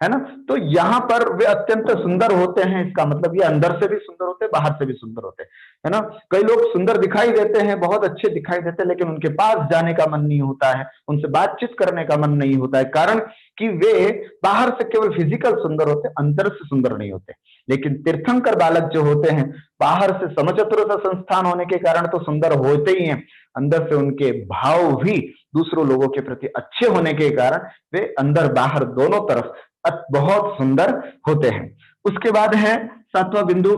है ना। तो यहां पर वे अत्यंत सुंदर होते हैं, इसका मतलब ये अंदर से भी सुंदर होते हैं, बाहर से भी सुंदर होते हैं, है ना। कई लोग सुंदर दिखाई देते हैं, बहुत अच्छे दिखाई देते हैं, लेकिन उनके पास जाने का मन नहीं होता है, उनसे बातचीत करने का मन नहीं होता है, कारण कि वे बाहर से केवल फिजिकल सुंदर होते, अंदर से सुंदर नहीं होते। लेकिन तीर्थंकर बालक जो होते हैं, बाहर से समचतुर संस्थान होने के कारण तो सुंदर होते ही हैं, अंदर से उनके भाव भी दूसरों लोगों के प्रति अच्छे होने के कारण वे अंदर बाहर दोनों तरफ बहुत सुंदर होते हैं। उसके बाद है 7वां बिंदु,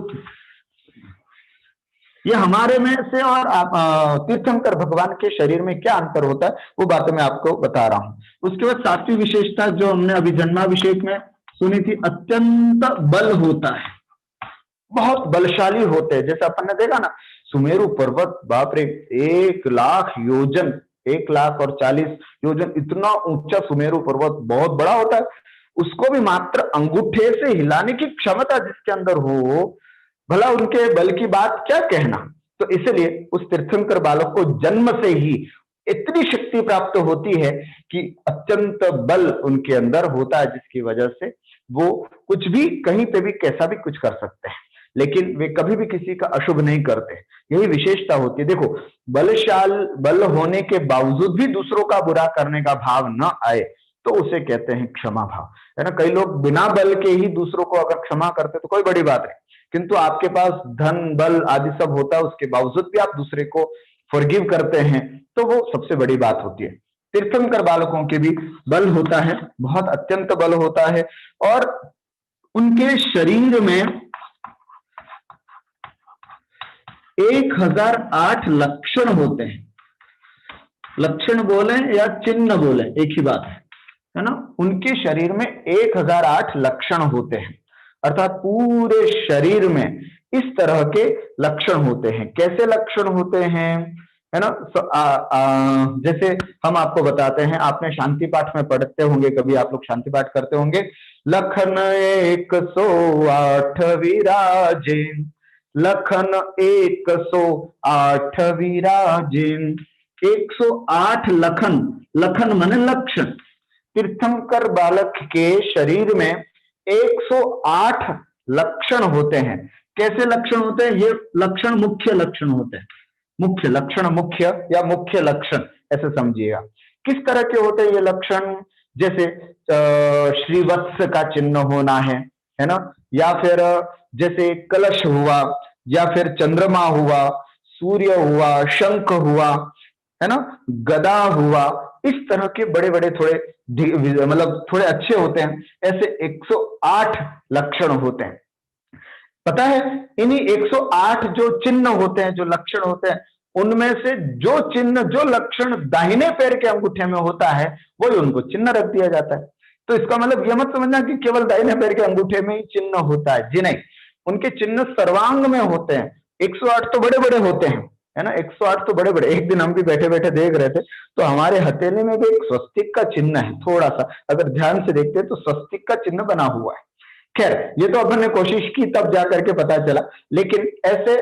ये हमारे में से और तीर्थंकर भगवान के शरीर में क्या अंतर होता है वो बातें मैं आपको बता रहा हूं। उसके बाद 7वीं विशेषता जो हमने अभी जन्माभिषेक में सुनी थी, अत्यंत बल होता है, बहुत बलशाली होते हैं। जैसे अपन ने देखा ना, सुमेरु पर्वत, बाप रे, 1,00,000 योजन, 1,40,000 योजन, इतना ऊंचा सुमेरु पर्वत बहुत बड़ा होता है, उसको भी मात्र अंगूठे से हिलाने की क्षमता जिसके अंदर हो, भला उनके बल की बात क्या कहना। तो इसलिए उस तीर्थंकर बालक को जन्म से ही इतनी शक्ति प्राप्त होती है कि अत्यंत बल उनके अंदर होता है, जिसकी वजह से वो कुछ भी कहीं पे भी कैसा भी कुछ कर सकते हैं, लेकिन वे कभी भी किसी का अशुभ नहीं करते। यही विशेषता होती है। देखो, बल होने के बावजूद भी दूसरों का बुरा करने का भाव न आए तो उसे कहते हैं क्षमा भाव, है ना। कई लोग बिना बल के ही दूसरों को अगर क्षमा करते तो कोई बड़ी बात नहीं, किंतु आपके पास धन बल आदि सब होता है, उसके बावजूद भी आप दूसरे को फॉरगिव करते हैं, तो वो सबसे बड़ी बात होती है। तीर्थंकर बालकों के भी बल होता है, बहुत अत्यंत बल होता है, और उनके शरीर में 1008 लक्षण होते हैं। लक्षण बोले या चिन्ह बोले एक ही बात है ना। उनके शरीर में 1008 लक्षण होते हैं, अर्थात पूरे शरीर में इस तरह के लक्षण होते हैं। कैसे लक्षण होते हैं, है ना। जैसे हम आपको बताते हैं, आपने शांति पाठ में पढ़ते होंगे, कभी आप लोग शांति पाठ करते होंगे। लखन 108 विराजे, लखन 108 विराजे। 108 लखन, लखन माने लक्षण। तीर्थंकर बालक के शरीर में 108 लक्षण होते हैं। कैसे लक्षण होते हैं, ये लक्षण मुख्य लक्षण होते हैं। मुख्य लक्षण, मुख्य या मुख्य लक्षण ऐसे समझिएगा। किस तरह के होते हैं ये लक्षण, जैसे श्रीवत्स का चिन्ह होना है ना, या फिर जैसे कलश हुआ, या फिर चंद्रमा हुआ, सूर्य हुआ, शंख हुआ, है ना, गदा हुआ। इस तरह के बड़े बड़े थोड़े मतलब थोड़े अच्छे होते हैं। ऐसे 108 लक्षण होते हैं। पता है, इन्हीं 108 जो चिन्ह होते हैं, जो लक्षण होते हैं, उनमें से जो चिन्ह, जो लक्षण दाहिने पैर के अंगूठे में होता है, वही उनको चिन्ह रख दिया जाता है। तो इसका मतलब यह मत समझना कि केवल दाहिने पैर के अंगूठे में ही चिन्ह होता है, जी नहीं। उनके चिन्ह सर्वांग में होते हैं। 108 तो बड़े बड़े होते हैं, है ना। 108 तो बड़े बड़े। एक दिन हम भी बैठे बैठे देख रहे थे, तो हमारे हथेली में भी एक स्वस्तिक का चिन्ह है, थोड़ा सा अगर ध्यान से देखते हैं तो स्वस्तिक का चिन्ह बना हुआ है। खैर, ये तो अपन ने कोशिश की तब जा करके पता चला, लेकिन ऐसे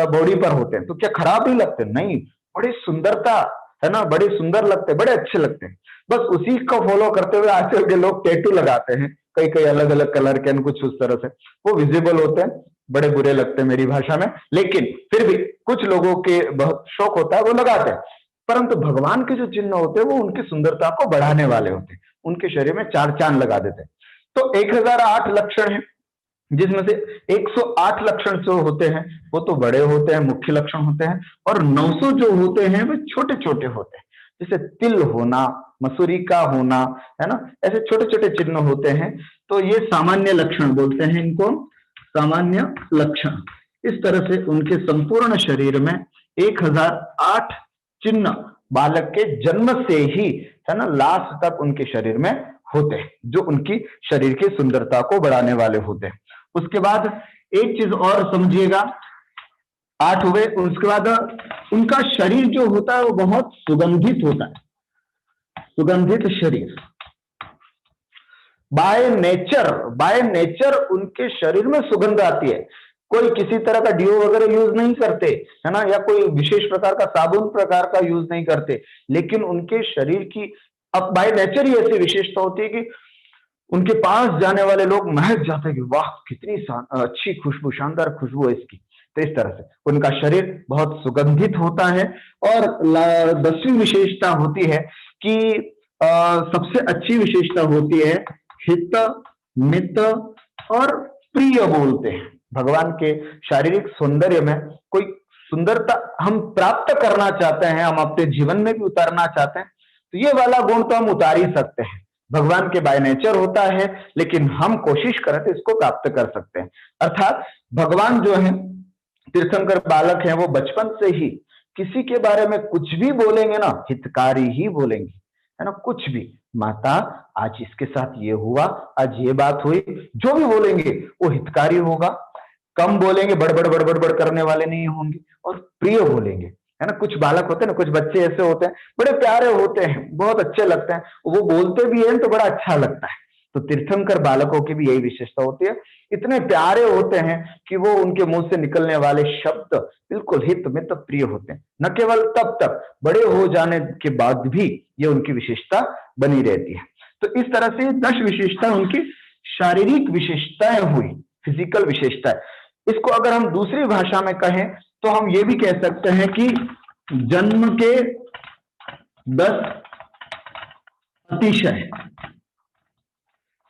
बॉडी पर होते हैं तो क्या खराब नहीं लगते, नहीं, बड़ी सुंदरता है ना, बड़े सुंदर लगते हैं, बड़े अच्छे लगते हैं। बस उसी को फॉलो करते हुए आजकल के लोग टैटू लगाते हैं, कई कई अलग अलग कलर के, कुछ उस तरह से वो विजिबल होते हैं, बड़े बुरे लगते हैं मेरी भाषा में। लेकिन फिर भी कुछ लोगों के बहुत शौक होता है, वो लगाते हैं। परंतु भगवान के जो चिन्ह होते हैं वो उनकी सुंदरता को बढ़ाने वाले होते हैं, उनके शरीर में चार चांद लगा देते हैं। तो 1008 लक्षण है, जिसमें से 108 लक्षण जो होते हैं वो तो बड़े होते हैं, मुख्य लक्षण होते हैं, और 900 जो होते हैं वे छोटे छोटे होते हैं। जैसे तिल होना, मसूरी का होना, है ना, ऐसे छोटे छोटे चिन्ह होते हैं। तो ये सामान्य लक्षण बोलते हैं इनको, सामान्य लक्षण। इस तरह से उनके संपूर्ण शरीर में 1008 चिन्ह बालक के जन्म से ही, है ना, लास्ट तक उनके शरीर में होते हैं, जो उनकी शरीर की सुंदरता को बढ़ाने वाले होते हैं। उसके बाद एक चीज और समझिएगा, 8 हुए। उसके बाद उनका शरीर जो होता है वो बहुत सुगंधित होता है, सुगंधित शरीर। बाय नेचर उनके शरीर में सुगंध आती है। कोई किसी तरह का डिओ वगैरह यूज नहीं करते, है ना, या कोई विशेष प्रकार का साबुन प्रकार का यूज नहीं करते, लेकिन उनके शरीर की अब बाय नेचर ही ऐसी विशेषता होती है कि उनके पास जाने वाले लोग महक जाते हैं कि वाह कितनी अच्छी खुशबू, शानदार खुशबू है इसकी। तो इस तरह से उनका शरीर बहुत सुगंधित होता है। और 10वीं विशेषता होती है कि सबसे अच्छी विशेषता होती है हित, मित और प्रिय बोलते हैं। भगवान के शारीरिक सौंदर्य में कोई सुंदरता हम प्राप्त करना चाहते हैं, हम अपने जीवन में भी उतारना चाहते हैं, तो ये वाला गुण तो हम उतार ही सकते हैं। भगवान के बाय नेचर होता है, लेकिन हम कोशिश करें तो इसको प्राप्त कर सकते हैं। अर्थात भगवान जो है, तीर्थंकर बालक हैं, वो बचपन से ही किसी के बारे में कुछ भी बोलेंगे ना, हितकारी ही बोलेंगे, है ना। कुछ भी, माता आज इसके साथ ये हुआ, आज ये बात हुई, जो भी बोलेंगे वो हितकारी होगा। कम बोलेंगे, बड़बड़ बड़बड़ बड़ करने वाले नहीं होंगे, और प्रिय बोलेंगे, है ना। कुछ बालक होते हैं ना, कुछ बच्चे ऐसे होते हैं, बड़े प्यारे होते हैं, बहुत अच्छे लगते हैं, वो बोलते भी हैं तो बड़ा अच्छा लगता है। तो तीर्थंकर बालकों की भी यही विशेषता होती है, इतने प्यारे होते हैं कि वो उनके मुंह से निकलने वाले शब्द बिल्कुल हित मित प्रिय होते हैं। न केवल तब तक, बड़े हो जाने के बाद भी ये उनकी विशेषता बनी रहती है। तो इस तरह से 10 विशेषता उनकी शारीरिक विशेषताएं हुई, फिजिकल विशेषताएं। इसको अगर हम दूसरी भाषा में कहें तो हम ये भी कह सकते हैं कि जन्म के 10 अतिशय,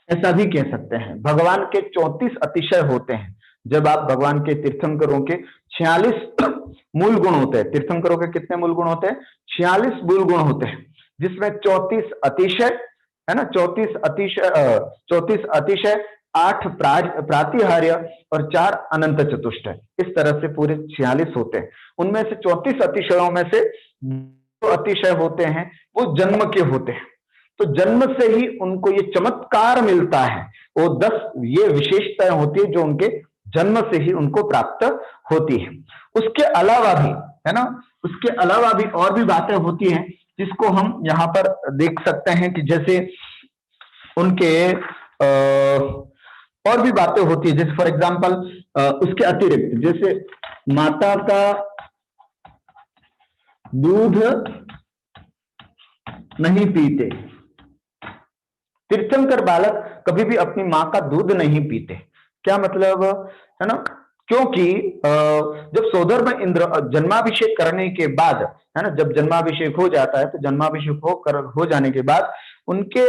ऐसा भी कह सकते हैं। भगवान के 34 अतिशय होते हैं। जब आप भगवान के तीर्थंकरों के 46 मूल गुण होते हैं, तीर्थंकरों के कितने मूल गुण होते हैं, 46 मूल गुण होते हैं, जिसमें 34 अतिशय, है ना, 34 अतिशय, 8 प्रातिहार्य और 4 अनंत चतुष्टय। इस तरह से पूरे 46 होते हैं। उनमें से 34 अतिशयों में से जो अतिशय होते हैं वो जन्म के होते हैं। तो जन्म से ही उनको ये चमत्कार मिलता है, वो 10 ये विशेषताएं होती है जो उनके जन्म से ही उनको प्राप्त होती है। उसके अलावा भी, है ना, उसके अलावा भी और भी बातें होती हैं जिसको हम यहाँ पर देख सकते हैं कि जैसे उनके और भी बातें होती है, जैसे फॉर एग्जाम्पल उसके अतिरिक्त जैसे माता का दूध नहीं पीते, तीर्थंकर बालक कभी भी अपनी माँ का दूध नहीं पीते। क्या मतलब, है ना, क्योंकि जब सौधर्म इंद्र जन्माभिषेक करने के बाद, है ना, जब जन्माभिषेक हो जाता है तो जन्माभिषेक हो जाने के बाद उनके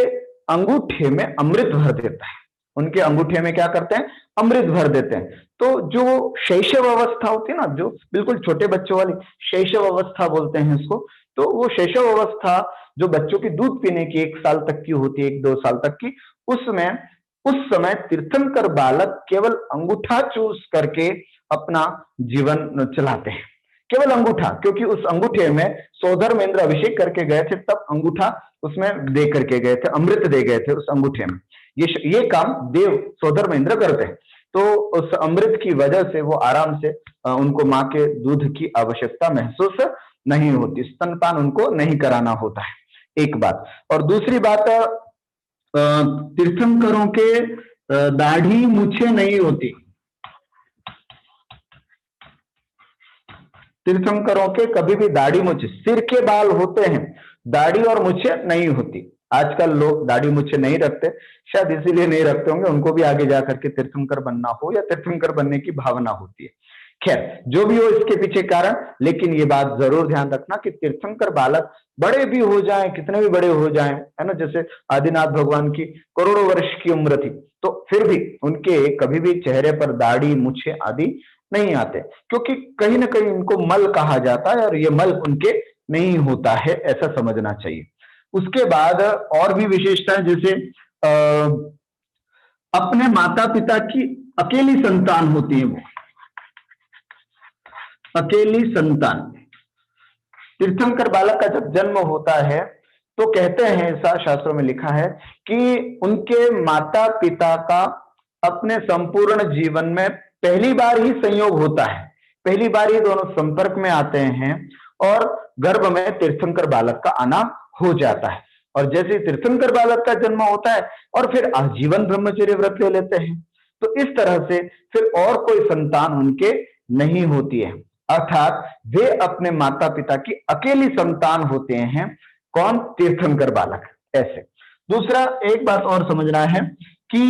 अंगूठे में अमृत भर देता है। उनके अंगूठे में क्या करते हैं, अमृत भर देते हैं। तो जो शैशव अवस्था होती है ना, जो बिल्कुल छोटे बच्चों वाली शैशव अवस्था बोलते हैं इसको, तो वो शैशव अवस्था जो बच्चों की दूध पीने की 1 साल तक की होती है, 1-2 साल तक की, उसमें उस समय तीर्थंकर बालक केवल अंगूठा चूस करके अपना जीवन चलाते हैं। केवल अंगूठा, क्योंकि उस अंगूठे में सौधर्मेंद्र अभिषेक करके गए थे, तब अंगूठा उसमें दे करके गए थे, अमृत दे गए थे उस अंगूठे में। ये काम देव सौधर्मेंद्र करते हैं। तो उस अमृत की वजह से वो आराम से उनको माँ के दूध की आवश्यकता महसूस नहीं होती, स्तनपान उनको नहीं कराना होता है, एक बात। और दूसरी बात, तीर्थंकरों के दाढ़ी मूछें नहीं होती। तीर्थंकरों के कभी भी दाढ़ी मूछे, सिर के बाल होते हैं, दाढ़ी और मूछे नहीं होती। आजकल लोग दाढ़ी मूछे नहीं रखते, शायद इसीलिए नहीं रखते होंगे, उनको भी आगे जाकर के तीर्थंकर बनना हो या तीर्थंकर बनने की भावना होती है। खैर, जो भी हो इसके पीछे कारण, लेकिन ये बात जरूर ध्यान रखना कि तीर्थंकर बालक बड़े भी हो जाएं, कितने भी बड़े हो जाएं, है ना, जैसे आदिनाथ भगवान की करोड़ों वर्ष की उम्र थी, तो फिर भी उनके कभी भी चेहरे पर दाढ़ी मूछे आदि नहीं आते, क्योंकि कहीं ना कहीं इनको मल कहा जाता है और ये मल उनके नहीं होता है, ऐसा समझना चाहिए। उसके बाद और भी विशेषताएं, जैसे अपने माता पिता की अकेली संतान होती है, वो अकेली संतान। तीर्थंकर बालक का जब जन्म होता है तो कहते हैं, ऐसा शास्त्रों में लिखा है कि उनके माता पिता का अपने संपूर्ण जीवन में पहली बार ही संयोग होता है, पहली बार ही दोनों संपर्क में आते हैं और गर्भ में तीर्थंकर बालक का आना हो जाता है। और जैसे तीर्थंकर बालक का जन्म होता है और फिर आजीवन ब्रह्मचर्य व्रत ले लेते हैं, तो इस तरह से फिर और कोई संतान उनके नहीं होती है, अर्थात वे अपने माता पिता की अकेली संतान होते हैं। कौन? तीर्थंकर बालक। ऐसे दूसरा एक बात और समझना है कि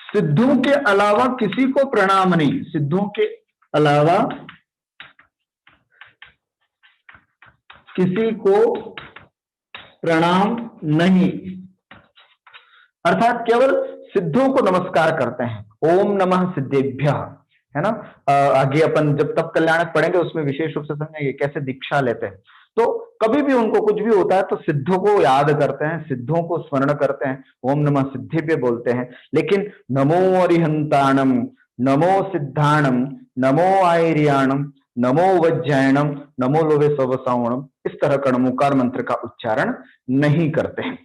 सिद्धों के अलावा किसी को प्रणाम नहीं, सिद्धों के अलावा किसी को प्रणाम नहीं, अर्थात केवल सिद्धों को नमस्कार करते हैं। ओम नमः सिद्धेभ्यः, है ना। आगे अपन जब तप कल्याणक पढ़ेंगे उसमें विशेष रूप से समझेंगे कैसे दीक्षा लेते हैं। तो कभी भी उनको कुछ भी होता है तो सिद्धों को याद करते हैं, सिद्धों को स्मरण करते हैं, ओम नमः सिद्धेभ्य बोलते हैं। लेकिन नमो अरिहंताणम, नमो सिद्धाणम, नमो आयर्याणम, नमो वज्जायणम, नमो लोभे सवसावणम, इस तरह का नमोकार मंत्र का उच्चारण नहीं करते हैं,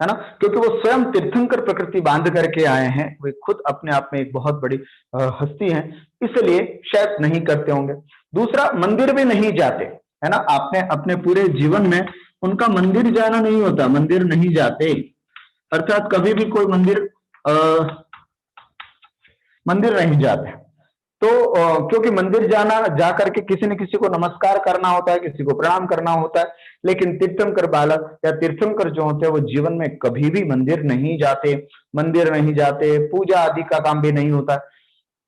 है ना, क्योंकि वो स्वयं तीर्थंकर प्रकृति बांध करके आए हैं, वे खुद अपने आप में एक बहुत बड़ी हस्ती हैं, इसलिए शायद नहीं करते होंगे। दूसरा, मंदिर भी नहीं जाते, है ना, आपने अपने पूरे जीवन में उनका मंदिर जाना नहीं होता, मंदिर नहीं जाते, अर्थात कभी भी कोई मंदिर नहीं जाते। तो क्योंकि मंदिर जाना, जाकर के किसी न किसी को नमस्कार करना होता है, किसी को प्रणाम करना होता है, लेकिन तीर्थंकर बालक या तीर्थंकर जो होते हैं वो जीवन में कभी भी मंदिर नहीं जाते, पूजा आदि का काम भी नहीं होता।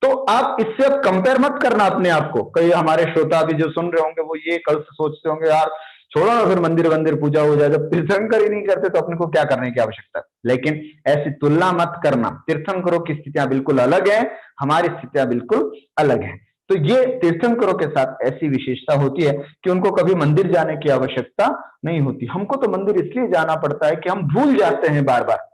तो आप इससे कंपेयर मत करना अपने आप को। कई हमारे श्रोता भी जो सुन रहे होंगे वो ये कल सोचते होंगे, यार छोड़ो ना, फिर मंदिर पूजा हो जाए, जब तीर्थंकर ही नहीं करते तो अपने को क्या करने की आवश्यकता है। लेकिन ऐसी तुलना मत करना, तीर्थंकरों की स्थितियां बिल्कुल अलग है, हमारी स्थितियां बिल्कुल अलग है। तो ये तीर्थंकरों के साथ ऐसी विशेषता होती है कि उनको कभी मंदिर जाने की आवश्यकता नहीं होती। हमको तो मंदिर इसलिए जाना पड़ता है कि हम भूल जाते हैं बार बार,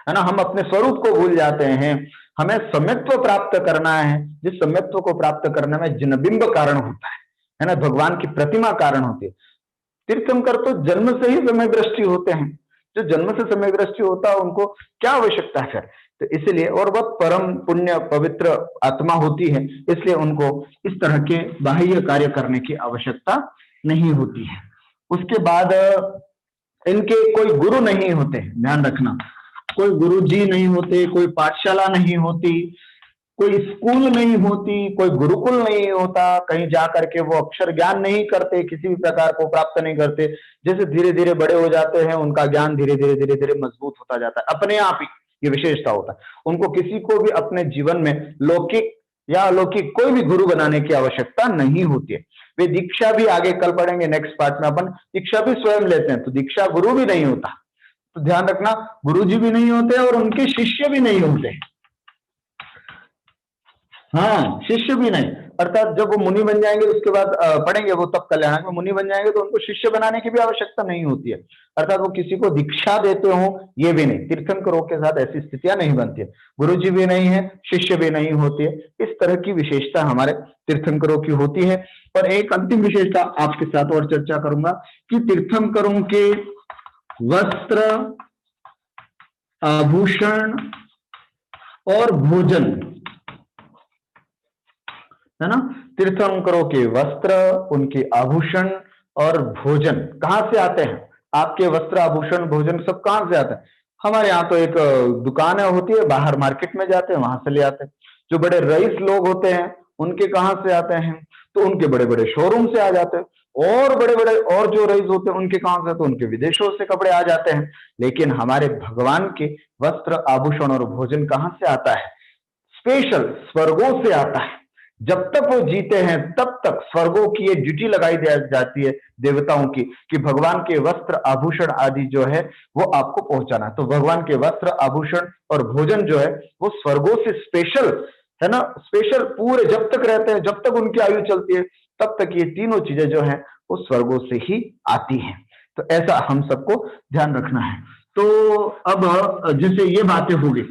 है ना, हम अपने स्वरूप को भूल जाते हैं, हमें सम्यत्व प्राप्त करना है, जिस सम्यत्व को प्राप्त करने में जिनबिंब कारण होता है, है ना, भगवान की प्रतिमा कारण होती है। तीर्थंकर तो जन्म से ही समय दृष्टि होते हैं, जो जन्म से समय दृष्टि होता है उनको क्या आवश्यकता है फिर। तो इसलिए, और वह परम पुण्य पवित्र आत्मा होती है, इसलिए उनको इस तरह के बाह्य कार्य करने की आवश्यकता नहीं होती है। उसके बाद इनके कोई गुरु नहीं होते, ध्यान रखना, कोई गुरु जी नहीं होते, कोई पाठशाला नहीं होती, कोई स्कूल नहीं होती, कोई गुरुकुल नहीं होता, कहीं जा करके वो अक्षर ज्ञान नहीं करते, किसी भी प्रकार को प्राप्त नहीं करते। जैसे धीरे धीरे बड़े हो जाते हैं, उनका ज्ञान धीरे धीरे मजबूत होता जाता है अपने आप ही, ये विशेषता होता है। उनको किसी को भी अपने जीवन में लौकिक या अलौकिक कोई भी गुरु बनाने की आवश्यकता नहीं होती है। वे दीक्षा भी, आगे कल पढ़ेंगे नेक्स्ट पार्ट में अपन, दीक्षा भी स्वयं लेते हैं, तो दीक्षा गुरु भी नहीं होता। तो ध्यान रखना, गुरु जी भी नहीं होते और उनके शिष्य भी नहीं होते। हाँ, शिष्य भी नहीं, अर्थात जब वो मुनि बन जाएंगे, उसके बाद पढ़ेंगे वो तब कल्याण में, मुनि बन जाएंगे तो उनको शिष्य बनाने की भी आवश्यकता नहीं होती है, अर्थात वो किसी को दीक्षा देते हो ये भी नहीं। तीर्थंकरों के साथ ऐसी स्थितियां नहीं बनती है, गुरु जी भी नहीं है, शिष्य भी नहीं होती है। इस तरह की विशेषता हमारे तीर्थंकरों की होती है। और एक अंतिम विशेषता आपके साथ और चर्चा करूंगा कि तीर्थंकरों के वस्त्र, आभूषण और भोजन, है ना, तीर्थंकरों के वस्त्र, उनके आभूषण और भोजन कहां से आते हैं? आपके वस्त्र, आभूषण, भोजन सब कहां से आते हैं? हमारे यहाँ तो एक दुकान होती है, बाहर मार्केट में जाते हैं, वहां से ले आते हैं। जो बड़े रईस लोग होते हैं उनके कहां से आते हैं? तो उनके बड़े बड़े शोरूम से आ जाते हैं। और बड़े बड़े और जो रईस होते हैं उनके कहां से? तो उनके विदेशों से कपड़े आ जाते हैं। लेकिन हमारे भगवान के वस्त्र, आभूषण और भोजन कहां से आता है? स्पेशल स्वर्गों से आता है। जब तक वो जीते हैं तब तक स्वर्गों की ये ड्यूटी लगाई जाती है देवताओं की, कि भगवान के वस्त्र, आभूषण आदि जो है वो आपको पहुंचाना। तो भगवान के वस्त्र, आभूषण और भोजन जो है वो स्वर्गों से स्पेशल, है ना, स्पेशल पूरे जब तक रहते हैं, जब तक उनकी आयु चलती है तब तक ये तीनों चीजें जो है वो स्वर्गों से ही आती हैं। तो ऐसा हम सबको ध्यान रखना है। तो अब जैसे ये बातें होगी,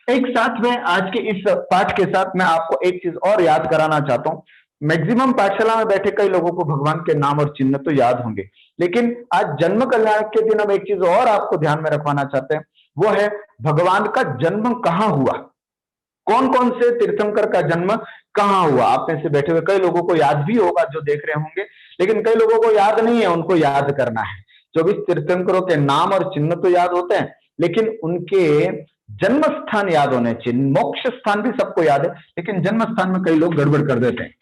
एक साथ में आज के इस पाठ के साथ मैं आपको एक चीज और याद कराना चाहता हूं। मैक्सिमम पाठशाला में बैठे कई लोगों को भगवान के नाम और चिन्ह तो याद होंगे, लेकिन आज जन्म कल्याण के दिन हम एक चीज और आपको ध्यान में रखवाना चाहते हैं, वो है भगवान का जन्म कहां हुआ। कौन कौन से तीर्थंकर का जन्म कहां हुआ? आप में से बैठे हुए कई लोगों को याद भी होगा जो देख रहे होंगे, लेकिन कई लोगों को याद नहीं है, उनको याद करना है। 24 तीर्थंकरों के नाम और चिन्ह तो याद होते हैं, लेकिन उनके जन्म स्थान याद होने चाहिए। मोक्ष स्थान भी सबको याद है, लेकिन जन्म स्थान में कई लोग गड़बड़ कर देते हैं।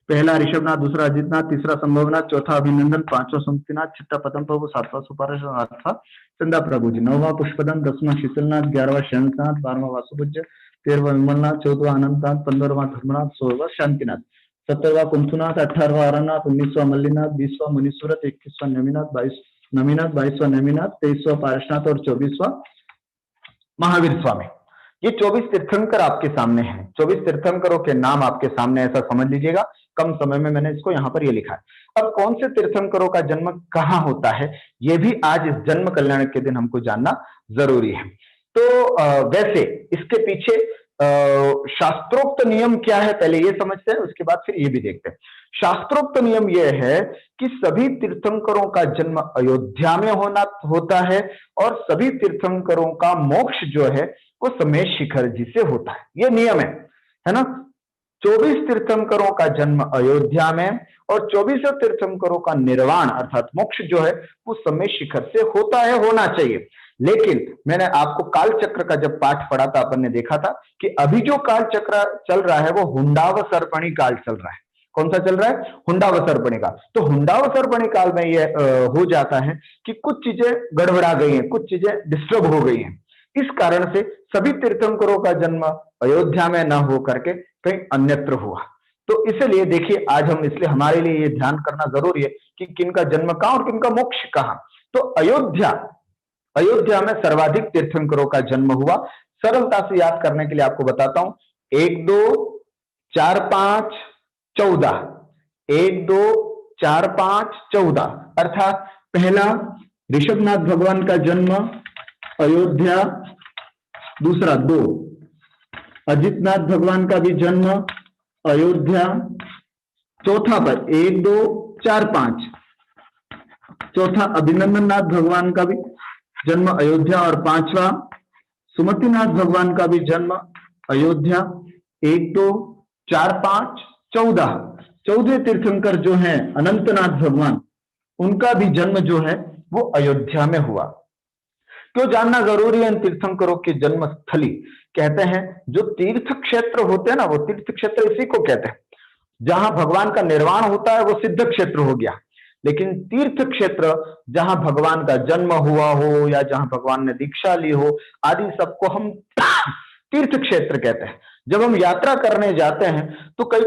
पहला ऋषभनाथ, दूसरा अजितनाथ, तीसरा संभवनाथ, चौथा अभिनंदन, पांचवा सुमतिनाथ, छठा पतन प्रभु, सातवां सुपारेश, आठवां चंदा प्रभु जी, नौवां पुष्पदन, 10वां शीतलनाथ, 11वां शयननाथ, 12वां वासुपूज्य, 13वां विमलनाथ, 14वां अनंतनाथ, 15वां धर्मनाथ, 16वां शांतिनाथ, 17वां कुंथुनाथ, 18वां आरनाथ, 19वां मल्लीनाथ, 20वां मुनीश्वरत, 21वां नमीनाथ, 22वां नमीनाथ, 23वां पारसनाथ और 24वां महावीर स्वामी। ये 24 तीर्थंकर आपके सामने हैं। 24 तीर्थंकरों के नाम आपके सामने, ऐसा समझ लीजिएगा। कम समय में मैंने इसको यहां पर ये लिखा है। अब कौन से तीर्थंकरों का जन्म कहां होता है, ये भी आज इस जन्म कल्याण के दिन हमको जानना जरूरी है। तो वैसे इसके पीछे शास्त्रोक्त नियम क्या है, पहले ये समझते हैं, उसके बाद फिर ये भी देखते हैं। शास्त्रोक्त नियम यह है कि सभी तीर्थंकरों का जन्म अयोध्या में होता है, और सभी तीर्थंकरों का मोक्ष जो है वो समय शिखर जी से होता है। ये नियम है ना। 24 तीर्थंकरों का जन्म अयोध्या में और 24 तीर्थंकरों का निर्वाण अर्थात मोक्ष जो है वो समय शिखर से होता है, होना चाहिए। लेकिन मैंने आपको काल चक्र का जब पाठ पढ़ा था, अपन ने देखा था कि अभी जो काल चक्र चल रहा है वो हुंडावसर्पणी काल चल रहा है। कौन सा चल रहा है? हुंडावसर्पणी काल। तो हुंडावसर्पणी काल में ये हो जाता है कि कुछ चीजें गड़बड़ा गई हैं, कुछ चीजें डिस्टर्ब हो गई हैं। इस कारण से सभी तीर्थंकरों का जन्म अयोध्या में न हो करके कहीं अन्यत्र हुआ। तो इसलिए देखिए, आज हम इसलिए हमारे लिए ये ध्यान करना जरूरी है कि किनका जन्म कहां और किनका मोक्ष कहां। तो अयोध्या में सर्वाधिक तीर्थंकरों का जन्म हुआ। सरलता से याद करने के लिए आपको बताता हूं, 1 2 4 5 14, 1 2 4 5 14, अर्थात पहला ऋषभनाथ भगवान का जन्म अयोध्या, दूसरा 2 अजितनाथ भगवान का भी जन्म अयोध्या, चौथा पर 1 2 4 5, चौथा अभिनंदन नाथ भगवान का भी जन्म अयोध्या, और पांचवा सुमतिनाथ भगवान का भी जन्म अयोध्या। 1 2 4 5 14, 14वें तीर्थंकर जो है अनंतनाथ भगवान, उनका भी जन्म जो है वो अयोध्या में हुआ। क्यों जानना जरूरी है इन तीर्थंकरों की जन्म स्थली? कहते हैं जो तीर्थ क्षेत्र होते हैं ना, वो तीर्थ क्षेत्र इसी को कहते हैं जहां भगवान का निर्वाण होता है, वो सिद्ध क्षेत्र हो गया। लेकिन तीर्थ क्षेत्र जहां भगवान का जन्म हुआ हो या जहां भगवान ने दीक्षा ली हो आदि सबको हम तीर्थ क्षेत्र कहते हैं। जब हम यात्रा करने जाते हैं तो कई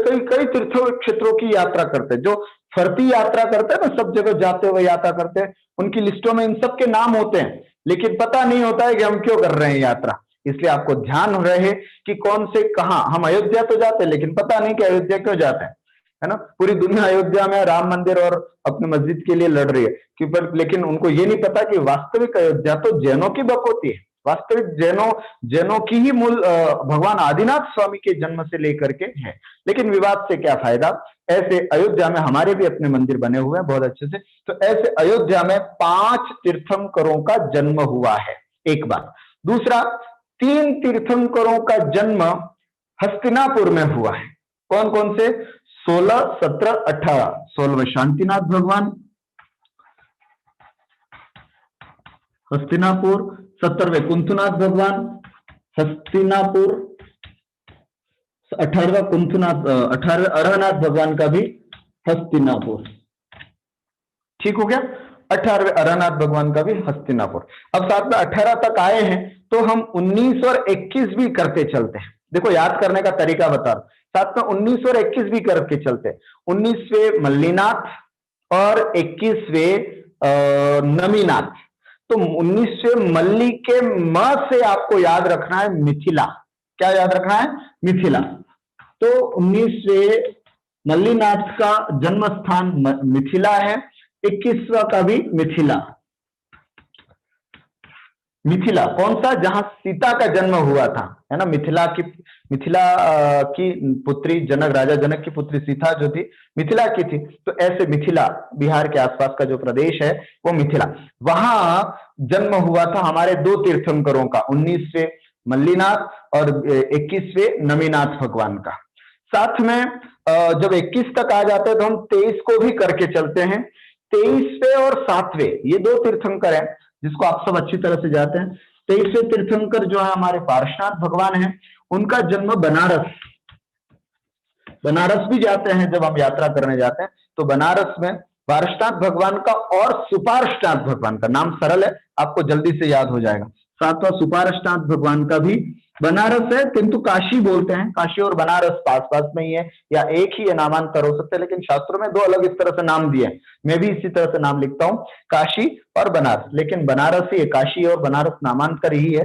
तीर्थ क्षेत्रों की यात्रा करते हैं। जो फरती यात्रा करते हैं ना, सब जगह जाते हुए यात्रा करते हैं, उनकी लिस्टों में इन सब के नाम होते हैं, लेकिन पता नहीं होता है कि हम क्यों कर रहे हैं यात्रा। इसलिए आपको ध्यान रहे कि कौन से कहां हम अयोध्या तो जाते हैं, लेकिन पता नहीं कि अयोध्या क्यों जाते हैं, है ना। पूरी दुनिया अयोध्या में राम मंदिर और अपनी मस्जिद के लिए लड़ रही है लेकिन उनको ये नहीं पता कि वास्तविक अयोध्या तो जैनों की बखोती है। वास्तविक जैनों की ही मूल भगवान आदिनाथ स्वामी के जन्म से लेकर के है। लेकिन विवाद से क्या फायदा। ऐसे अयोध्या में हमारे भी अपने मंदिर बने हुए हैं बहुत अच्छे से। तो ऐसे अयोध्या में 5 तीर्थंकरों का जन्म हुआ है, एक बात। दूसरा, 3 तीर्थंकरों का जन्म हस्तिनापुर में हुआ है। कौन कौन से? 16 17 18। 16वें शांतिनाथ भगवान हस्तिनापुर, 17वें कुंथुनाथ भगवान हस्तिनापुर, 18वां कुंथुनाथ 18वें अरहनाथ भगवान का भी हस्तिनापुर। ठीक हो गया, 18वें अरहनाथ भगवान का भी हस्तिनापुर। अब साथ में 18 तक आए हैं तो हम 19 और 21 भी करते चलते हैं। देखो याद करने का तरीका बता रहा हूं, साथ में 19 और 21 भी करके चलते हैं। 19वें मल्लीनाथ और 21वें नमीनाथ। तो 19वें मल्ली के म से आपको याद रखना है मिथिला। क्या याद रखना है? मिथिला। तो 19वें मल्लीनाथ का जन्म स्थान मिथिला है, 21वां का भी मिथिला। मिथिला कौन सा? जहां सीता का जन्म हुआ था, है ना। मिथिला की पुत्री जनक, राजा जनक की पुत्री सीता जो थी मिथिला की थी। तो ऐसे मिथिला, बिहार के आसपास का जो प्रदेश है वो मिथिला, वहां जन्म हुआ था हमारे 2 तीर्थंकरों का, 19वें मल्लीनाथ और 21वें नमीनाथ भगवान का। साथ में जब 21 तक आ जाते हैं तो हम 23 को भी करके चलते हैं। 23वें और 7वें ये 2 तीर्थंकर हैं जिसको आप सब अच्छी तरह से जानते हैं। 23वें तीर्थंकर जो है हमारे पार्श्वनाथ भगवान हैं, उनका जन्म बनारस भी जाते हैं। जब हम यात्रा करने जाते हैं तो बनारस में पार्श्वनाथ भगवान का और सुपार्श्वनाथ भगवान का, नाम सरल है आपको जल्दी से याद हो जाएगा। 7वां सुपार्श्वनाथ भगवान का भी बनारस है, किंतु काशी बोलते हैं। काशी और बनारस पास पास में ही है या एक ही नामांतर हो सकते हैं, लेकिन शास्त्रों में 2 अलग इस तरह से नाम दिए हैं। मैं भी इसी तरह से नाम लिखता हूं, काशी और बनारस, लेकिन बनारस ही है, काशी और बनारस नामांतर ही है।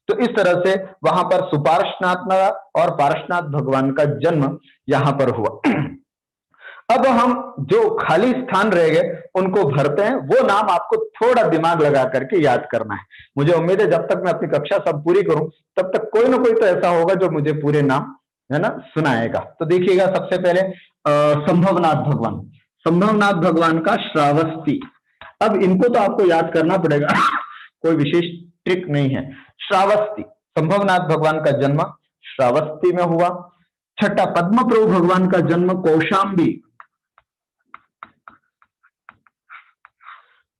तो इस तरह से वहां पर सुपार्श्वनाथ और पार्श्वनाथ भगवान का जन्म यहां पर हुआ। अब हम जो खाली स्थान रह गए उनको भरते हैं। वो नाम आपको थोड़ा दिमाग लगा करके याद करना है। मुझे उम्मीद है जब तक मैं अपनी कक्षा सब पूरी करूं तब तक कोई ना कोई तो ऐसा होगा जो मुझे पूरे नाम, है ना, सुनाएगा। तो देखिएगा, सबसे पहले संभवनाथ भगवान, संभवनाथ भगवान का श्रावस्ती। अब इनको तो आपको याद करना पड़ेगा कोई विशेष ट्रिक नहीं है। श्रावस्ती, संभवनाथ भगवान का जन्म श्रावस्ती में हुआ। छठा, पद्मप्रभु भगवान का जन्म कौशाम्बी,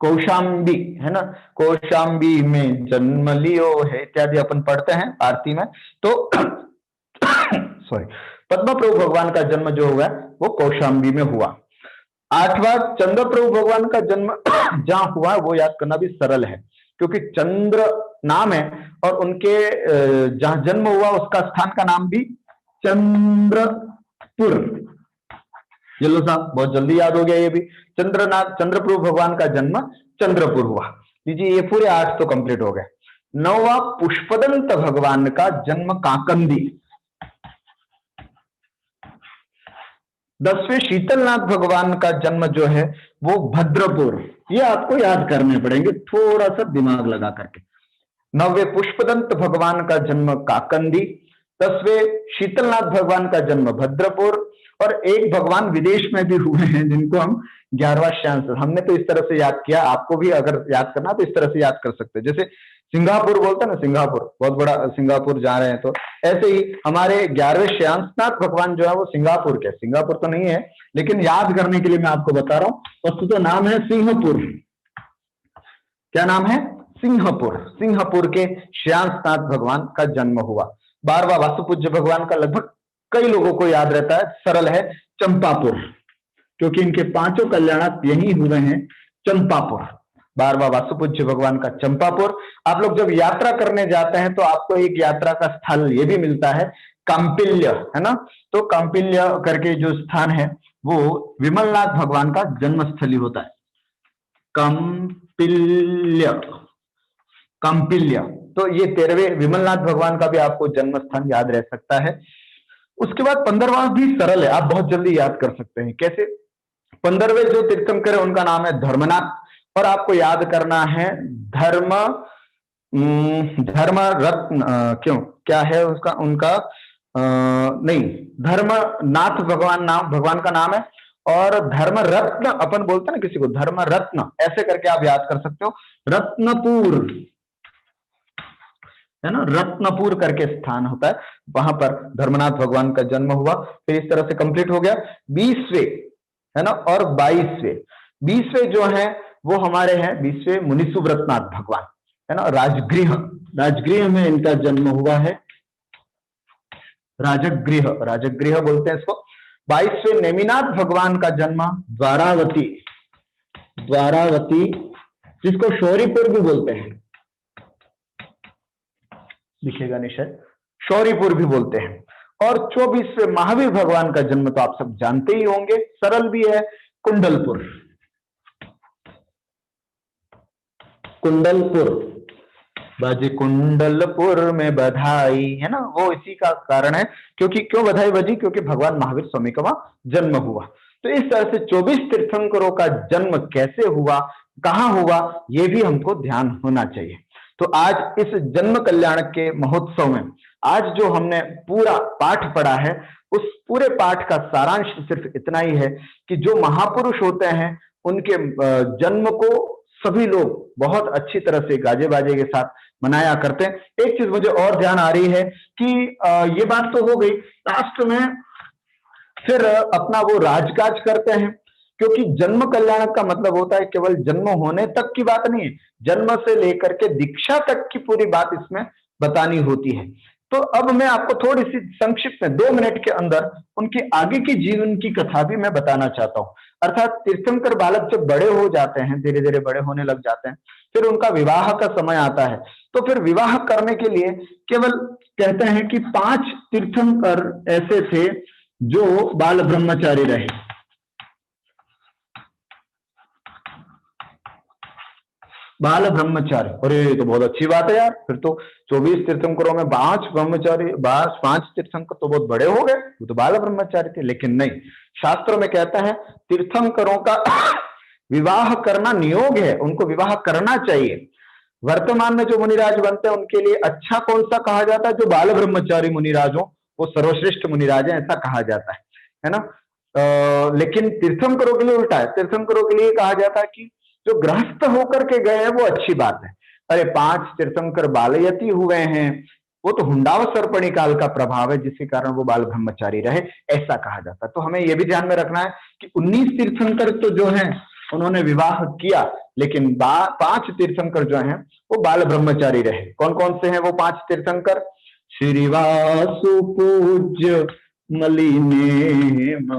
कौशाम्बी, है ना, कौशाम्बी में जन्म लियो है इत्यादि अपन पढ़ते हैं आरती में। तो सॉरी, पद्मप्रभु भगवान का जन्म जो हुआ वो कौशाम्बी में हुआ। 8वां, चंद्रप्रभु भगवान का जन्म जहां हुआ वो याद करना भी सरल है, क्योंकि चंद्र नाम है और उनके जहां जन्म हुआ उसका स्थान का नाम भी चंद्रपुर। चलो साहब, बहुत जल्दी याद हो गया ये भी। चंद्रप्रभु भगवान का जन्म चंद्रपुर हुआ। लीजिए, ये पूरे 8 तो कंप्लीट हो गए। 9वां, पुष्पदंत भगवान का जन्म काकंदी। 10वें, शीतलनाथ भगवान का जन्म जो है वो भद्रपुर। ये आपको याद करने पड़ेंगे थोड़ा सा दिमाग लगा करके। 9वें, पुष्पदंत भगवान का जन्म काकंदी। 10वें, शीतलनाथ भगवान का जन्म भद्रपुर। और एक भगवान विदेश में भी हुए हैं जिनको हम 11वां श्यांश, हमने तो इस तरह से याद किया, आपको भी अगर याद करना तो इस तरह से याद कर सकते हैं। जैसे सिंगापुर बोलते हैं ना, सिंगापुर बहुत बड़ा, सिंगापुर जा रहे हैं, तो ऐसे ही हमारे 11वें श्यांशनाथ भगवान जो है वो सिंगापुर के, सिंगापुर तो नहीं है लेकिन याद करने के लिए मैं आपको बता रहा हूं। वस्तु तो नाम है सिंहपुर। क्या नाम है? सिंहपुर। सिंहपुर के श्यांशनाथ भगवान का जन्म हुआ। 12वां वासुपूज्य भगवान का लगभग कई लोगों को याद रहता है, सरल है, चंपापुर, क्योंकि इनके 5 कल्याणक यही हुए हैं, चंपापुर। 12वां वासुपूज्य भगवान का चंपापुर। आप लोग जब यात्रा करने जाते हैं तो आपको एक यात्रा का स्थल ये भी मिलता है, कांपिल्य, है ना। तो कांपिल्य करके जो स्थान है वो विमलनाथ भगवान का जन्मस्थली होता है, कांपिल्य, कांपिल्य। तो ये 13वें विमलनाथ भगवान का भी आपको जन्म स्थान याद रह सकता है। उसके बाद 15वां भी सरल है, आप बहुत जल्दी याद कर सकते हैं। कैसे? 15वें जो तीर्थंकर है उनका नाम है धर्मनाथ, और आपको याद करना है धर्म रत्न, क्यों, क्या है उसका, उनका नहीं, धर्मनाथ भगवान का नाम है, और धर्म रत्न अपन बोलते हैं ना किसी को, धर्म रत्न, ऐसे करके आप याद कर सकते हो। रत्नपुर, है ना, रत्नपुर करके स्थान होता है, वहां पर धर्मनाथ भगवान का जन्म हुआ। फिर इस तरह से कंप्लीट हो गया 20वें, है ना, और 22वें। 20वें जो है वो हमारे हैं 20वें मुनिसुव्रतनाथ भगवान, है ना, राजगृह, राजगृह में इनका जन्म हुआ है, राजगृह, राजगृह बोलते हैं इसको। 22वें नेमिनाथ भगवान का जन्म द्वारावती, द्वारावती, जिसको शौरीपुर भी बोलते हैं, दिखेगा निश्चय, शौरीपुर भी बोलते हैं। और 24वें महावीर भगवान का जन्म तो आप सब जानते ही होंगे, सरल भी है, कुंडलपुर, कुंडलपुर, बाजी कुंडलपुर में बधाई, है ना, वो इसी का कारण है, क्योंकि क्यों बधाई बजी, क्योंकि भगवान महावीर स्वामी का वहां जन्म हुआ। तो इस तरह से 24 तीर्थंकरों का जन्म कैसे हुआ, कहां हुआ, ये भी हमको ध्यान होना चाहिए। तो आज इस जन्म कल्याण के महोत्सव में आज जो हमने पूरा पाठ पढ़ा है, उस पूरे पाठ का सारांश सिर्फ इतना ही है कि जो महापुरुष होते हैं उनके जन्म को सभी लोग बहुत अच्छी तरह से गाजे बाजे के साथ मनाया करते हैं। एक चीज मुझे और ध्यान आ रही है कि ये बात तो हो गई, लास्ट में फिर अपना वो राजकाज करते हैं, क्योंकि जन्म कल्याण का मतलब होता है केवल जन्म होने तक की बात नहीं है, जन्म से लेकर के दीक्षा तक की पूरी बात इसमें बतानी होती है। तो अब मैं आपको थोड़ी सी संक्षिप्त में 2 मिनट के अंदर उनके आगे की जीवन की कथा भी मैं बताना चाहता हूं। अर्थात तीर्थंकर बालक जब बड़े हो जाते हैं, धीरे धीरे बड़े होने लग जाते हैं, फिर उनका विवाह का समय आता है, तो फिर विवाह करने के लिए केवल कहते हैं कि 5 तीर्थंकर ऐसे थे जो बाल ब्रह्मचारी रहे। बाल ब्रह्मचारी, अरे ये तो बहुत अच्छी बात है यार, फिर तो 24 तीर्थंकरों में 5 ब्रह्मचारी, 5 तीर्थंकर तो बहुत बड़े हो गए, वो तो बाल ब्रह्मचारी थे। लेकिन नहीं, शास्त्रों में कहता है तीर्थंकरों का विवाह करना नियोग है, उनको विवाह करना चाहिए। वर्तमान में जो मुनिराज बनते हैं उनके लिए अच्छा कौन सा कहा जाता है, जो बाल ब्रह्मचारी मुनिराज हो वो सर्वश्रेष्ठ मुनिराज है, ऐसा कहा जाता है ना। लेकिन तीर्थंकरों के लिए उल्टा है, तीर्थंकरों के लिए कहा जाता है कि जो गृहस्थ होकर के गए हैं वो अच्छी बात है। अरे 5 तीर्थंकर बालयती हुए हैं, वो तो हुंडाव सर्पणी काल का प्रभाव है जिसके कारण वो बाल ब्रह्मचारी रहे, ऐसा कहा जाता है। तो हमें यह भी ध्यान में रखना है कि 19 तीर्थंकर तो जो हैं उन्होंने विवाह किया, लेकिन 5 तीर्थंकर जो हैं वो बाल ब्रह्मचारी रहे। कौन कौन से हैं वो 5 तीर्थंकर? श्रीवासु पूज्य मलिनेम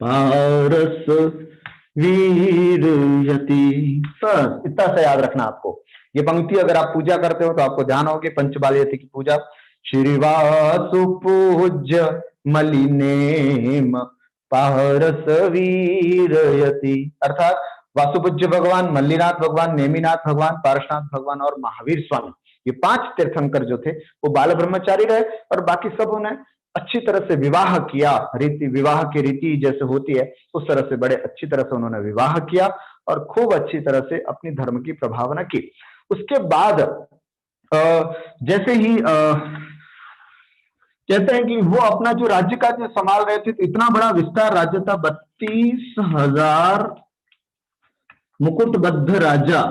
पारस वीरयति, बस इतना सा याद रखना आपको। ये पंक्ति अगर आप पूजा करते हो तो आपको ध्यान होगी पंचबालयति की पूजा। श्रीवासु पूज्य मलिनेम पारस वीरयति, अर्थात वासुपूज्य भगवान, मल्लीनाथ भगवान, नेमिनाथ भगवान, पारसनाथ भगवान और महावीर स्वामी, ये 5 तीर्थंकर जो थे वो बाल ब्रह्मचारी रहे, और बाकी सबों ने अच्छी तरह से विवाह किया, रीति विवाह की रीति जैसे होती है उस तरह से बड़े अच्छी तरह से उन्होंने विवाह किया और खूब अच्छी तरह से अपनी धर्म की प्रभावना की। उसके बाद जैसे ही कहते हैं कि वो अपना जो राज्य का जो संभाल रहे थे, तो इतना बड़ा विस्तार राज्य था, 32,000 मुकुटबद्ध राजा,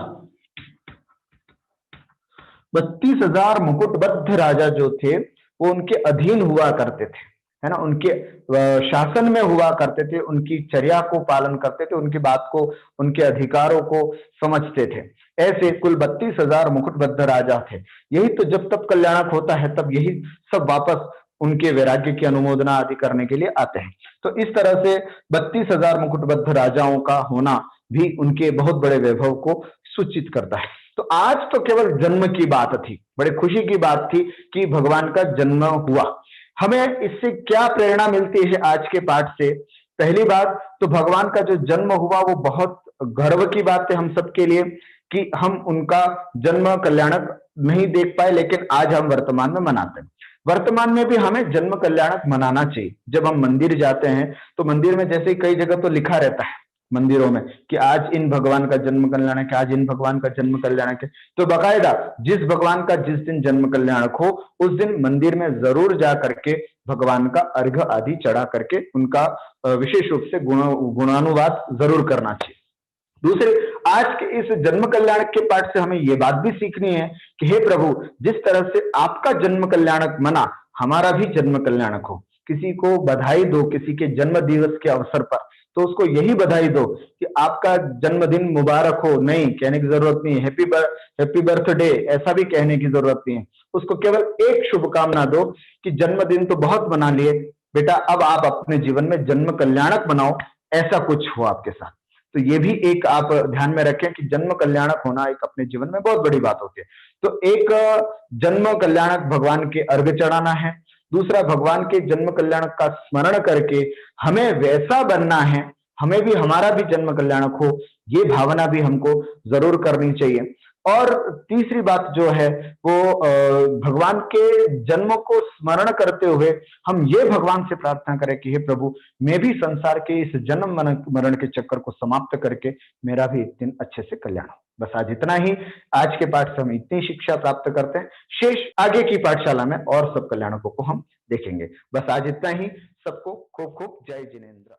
32,000 मुकुटबद्ध राजा जो थे वो उनके अधीन हुआ करते थे, है ना, उनके शासन में हुआ करते थे, उनकी चर्या को पालन करते थे, उनकी बात को, उनके अधिकारों को समझते थे। ऐसे कुल 32,000 मुकुटबद्ध राजा थे। यही तो जब तब कल्याणक होता है, तब यही सब वापस उनके वैराग्य की अनुमोदना आदि करने के लिए आते हैं। तो इस तरह से 32,000 मुकुटबद्ध राजाओं का होना भी उनके बहुत बड़े वैभव को सूचित करता है। तो आज तो केवल जन्म की बात थी, बड़े खुशी की बात थी कि भगवान का जन्म हुआ। हमें इससे क्या प्रेरणा मिलती है आज के पाठ से? पहली बात तो भगवान का जो जन्म हुआ वो बहुत गर्व की बात है हम सबके लिए, कि हम उनका जन्म कल्याणक नहीं देख पाए, लेकिन आज हम वर्तमान में मनाते हैं। वर्तमान में भी हमें जन्म कल्याणक मनाना चाहिए। जब हम मंदिर जाते हैं तो मंदिर में जैसे कई जगह तो लिखा रहता है मंदिरों में कि आज इन भगवान का जन्म कल्याणक है, आज इन भगवान का जन्म कल्याणक है, तो बाकायदा जिस भगवान का जिस दिन जन्म कल्याणक हो उस दिन मंदिर में जरूर जा करके भगवान का अर्घ आदि चढ़ा करके उनका विशेष रूप से गुणानुवाद जरूर करना चाहिए। दूसरे, आज के इस जन्म कल्याणक के पाठ से हमें यह बात भी सीखनी है कि हे प्रभु, जिस तरह से आपका जन्म कल्याणक मना, हमारा भी जन्म कल्याणक हो। किसी को बधाई दो किसी के जन्म दिवस के अवसर पर, तो उसको यही बधाई दो कि आपका जन्मदिन मुबारक हो। नहीं कहने की जरूरत नहीं, हैप्पी बर्थडे ऐसा भी कहने की जरूरत नहीं है। उसको केवल एक शुभकामना दो कि जन्मदिन तो बहुत मना लिए बेटा, अब आप अपने जीवन में जन्म कल्याणक बनाओ, ऐसा कुछ हो आपके साथ। तो ये भी एक आप ध्यान में रखें कि जन्म कल्याणक होना एक अपने जीवन में बहुत बड़ी बात होती है। तो एक जन्म कल्याणक भगवान के अर्घ चढ़ाना है। दूसरा, भगवान के जन्म कल्याणक का स्मरण करके हमें वैसा बनना है, हमें भी हमारा भी जन्म कल्याणक हो, ये भावना भी हमको जरूर करनी चाहिए। और तीसरी बात जो है वो भगवान के जन्म को स्मरण करते हुए हम ये भगवान से प्रार्थना करें कि हे प्रभु, मैं भी संसार के इस जन्म मरण के चक्कर को समाप्त करके मेरा भी एक दिन अच्छे से कल्याण हो। बस आज इतना ही। आज के पाठ से हम इतनी शिक्षा प्राप्त करते हैं, शेष आगे की पाठशाला में और सब कल्याणकों को हम देखेंगे। बस आज इतना ही। सबको खूब खूब जय जिनेन्द्र।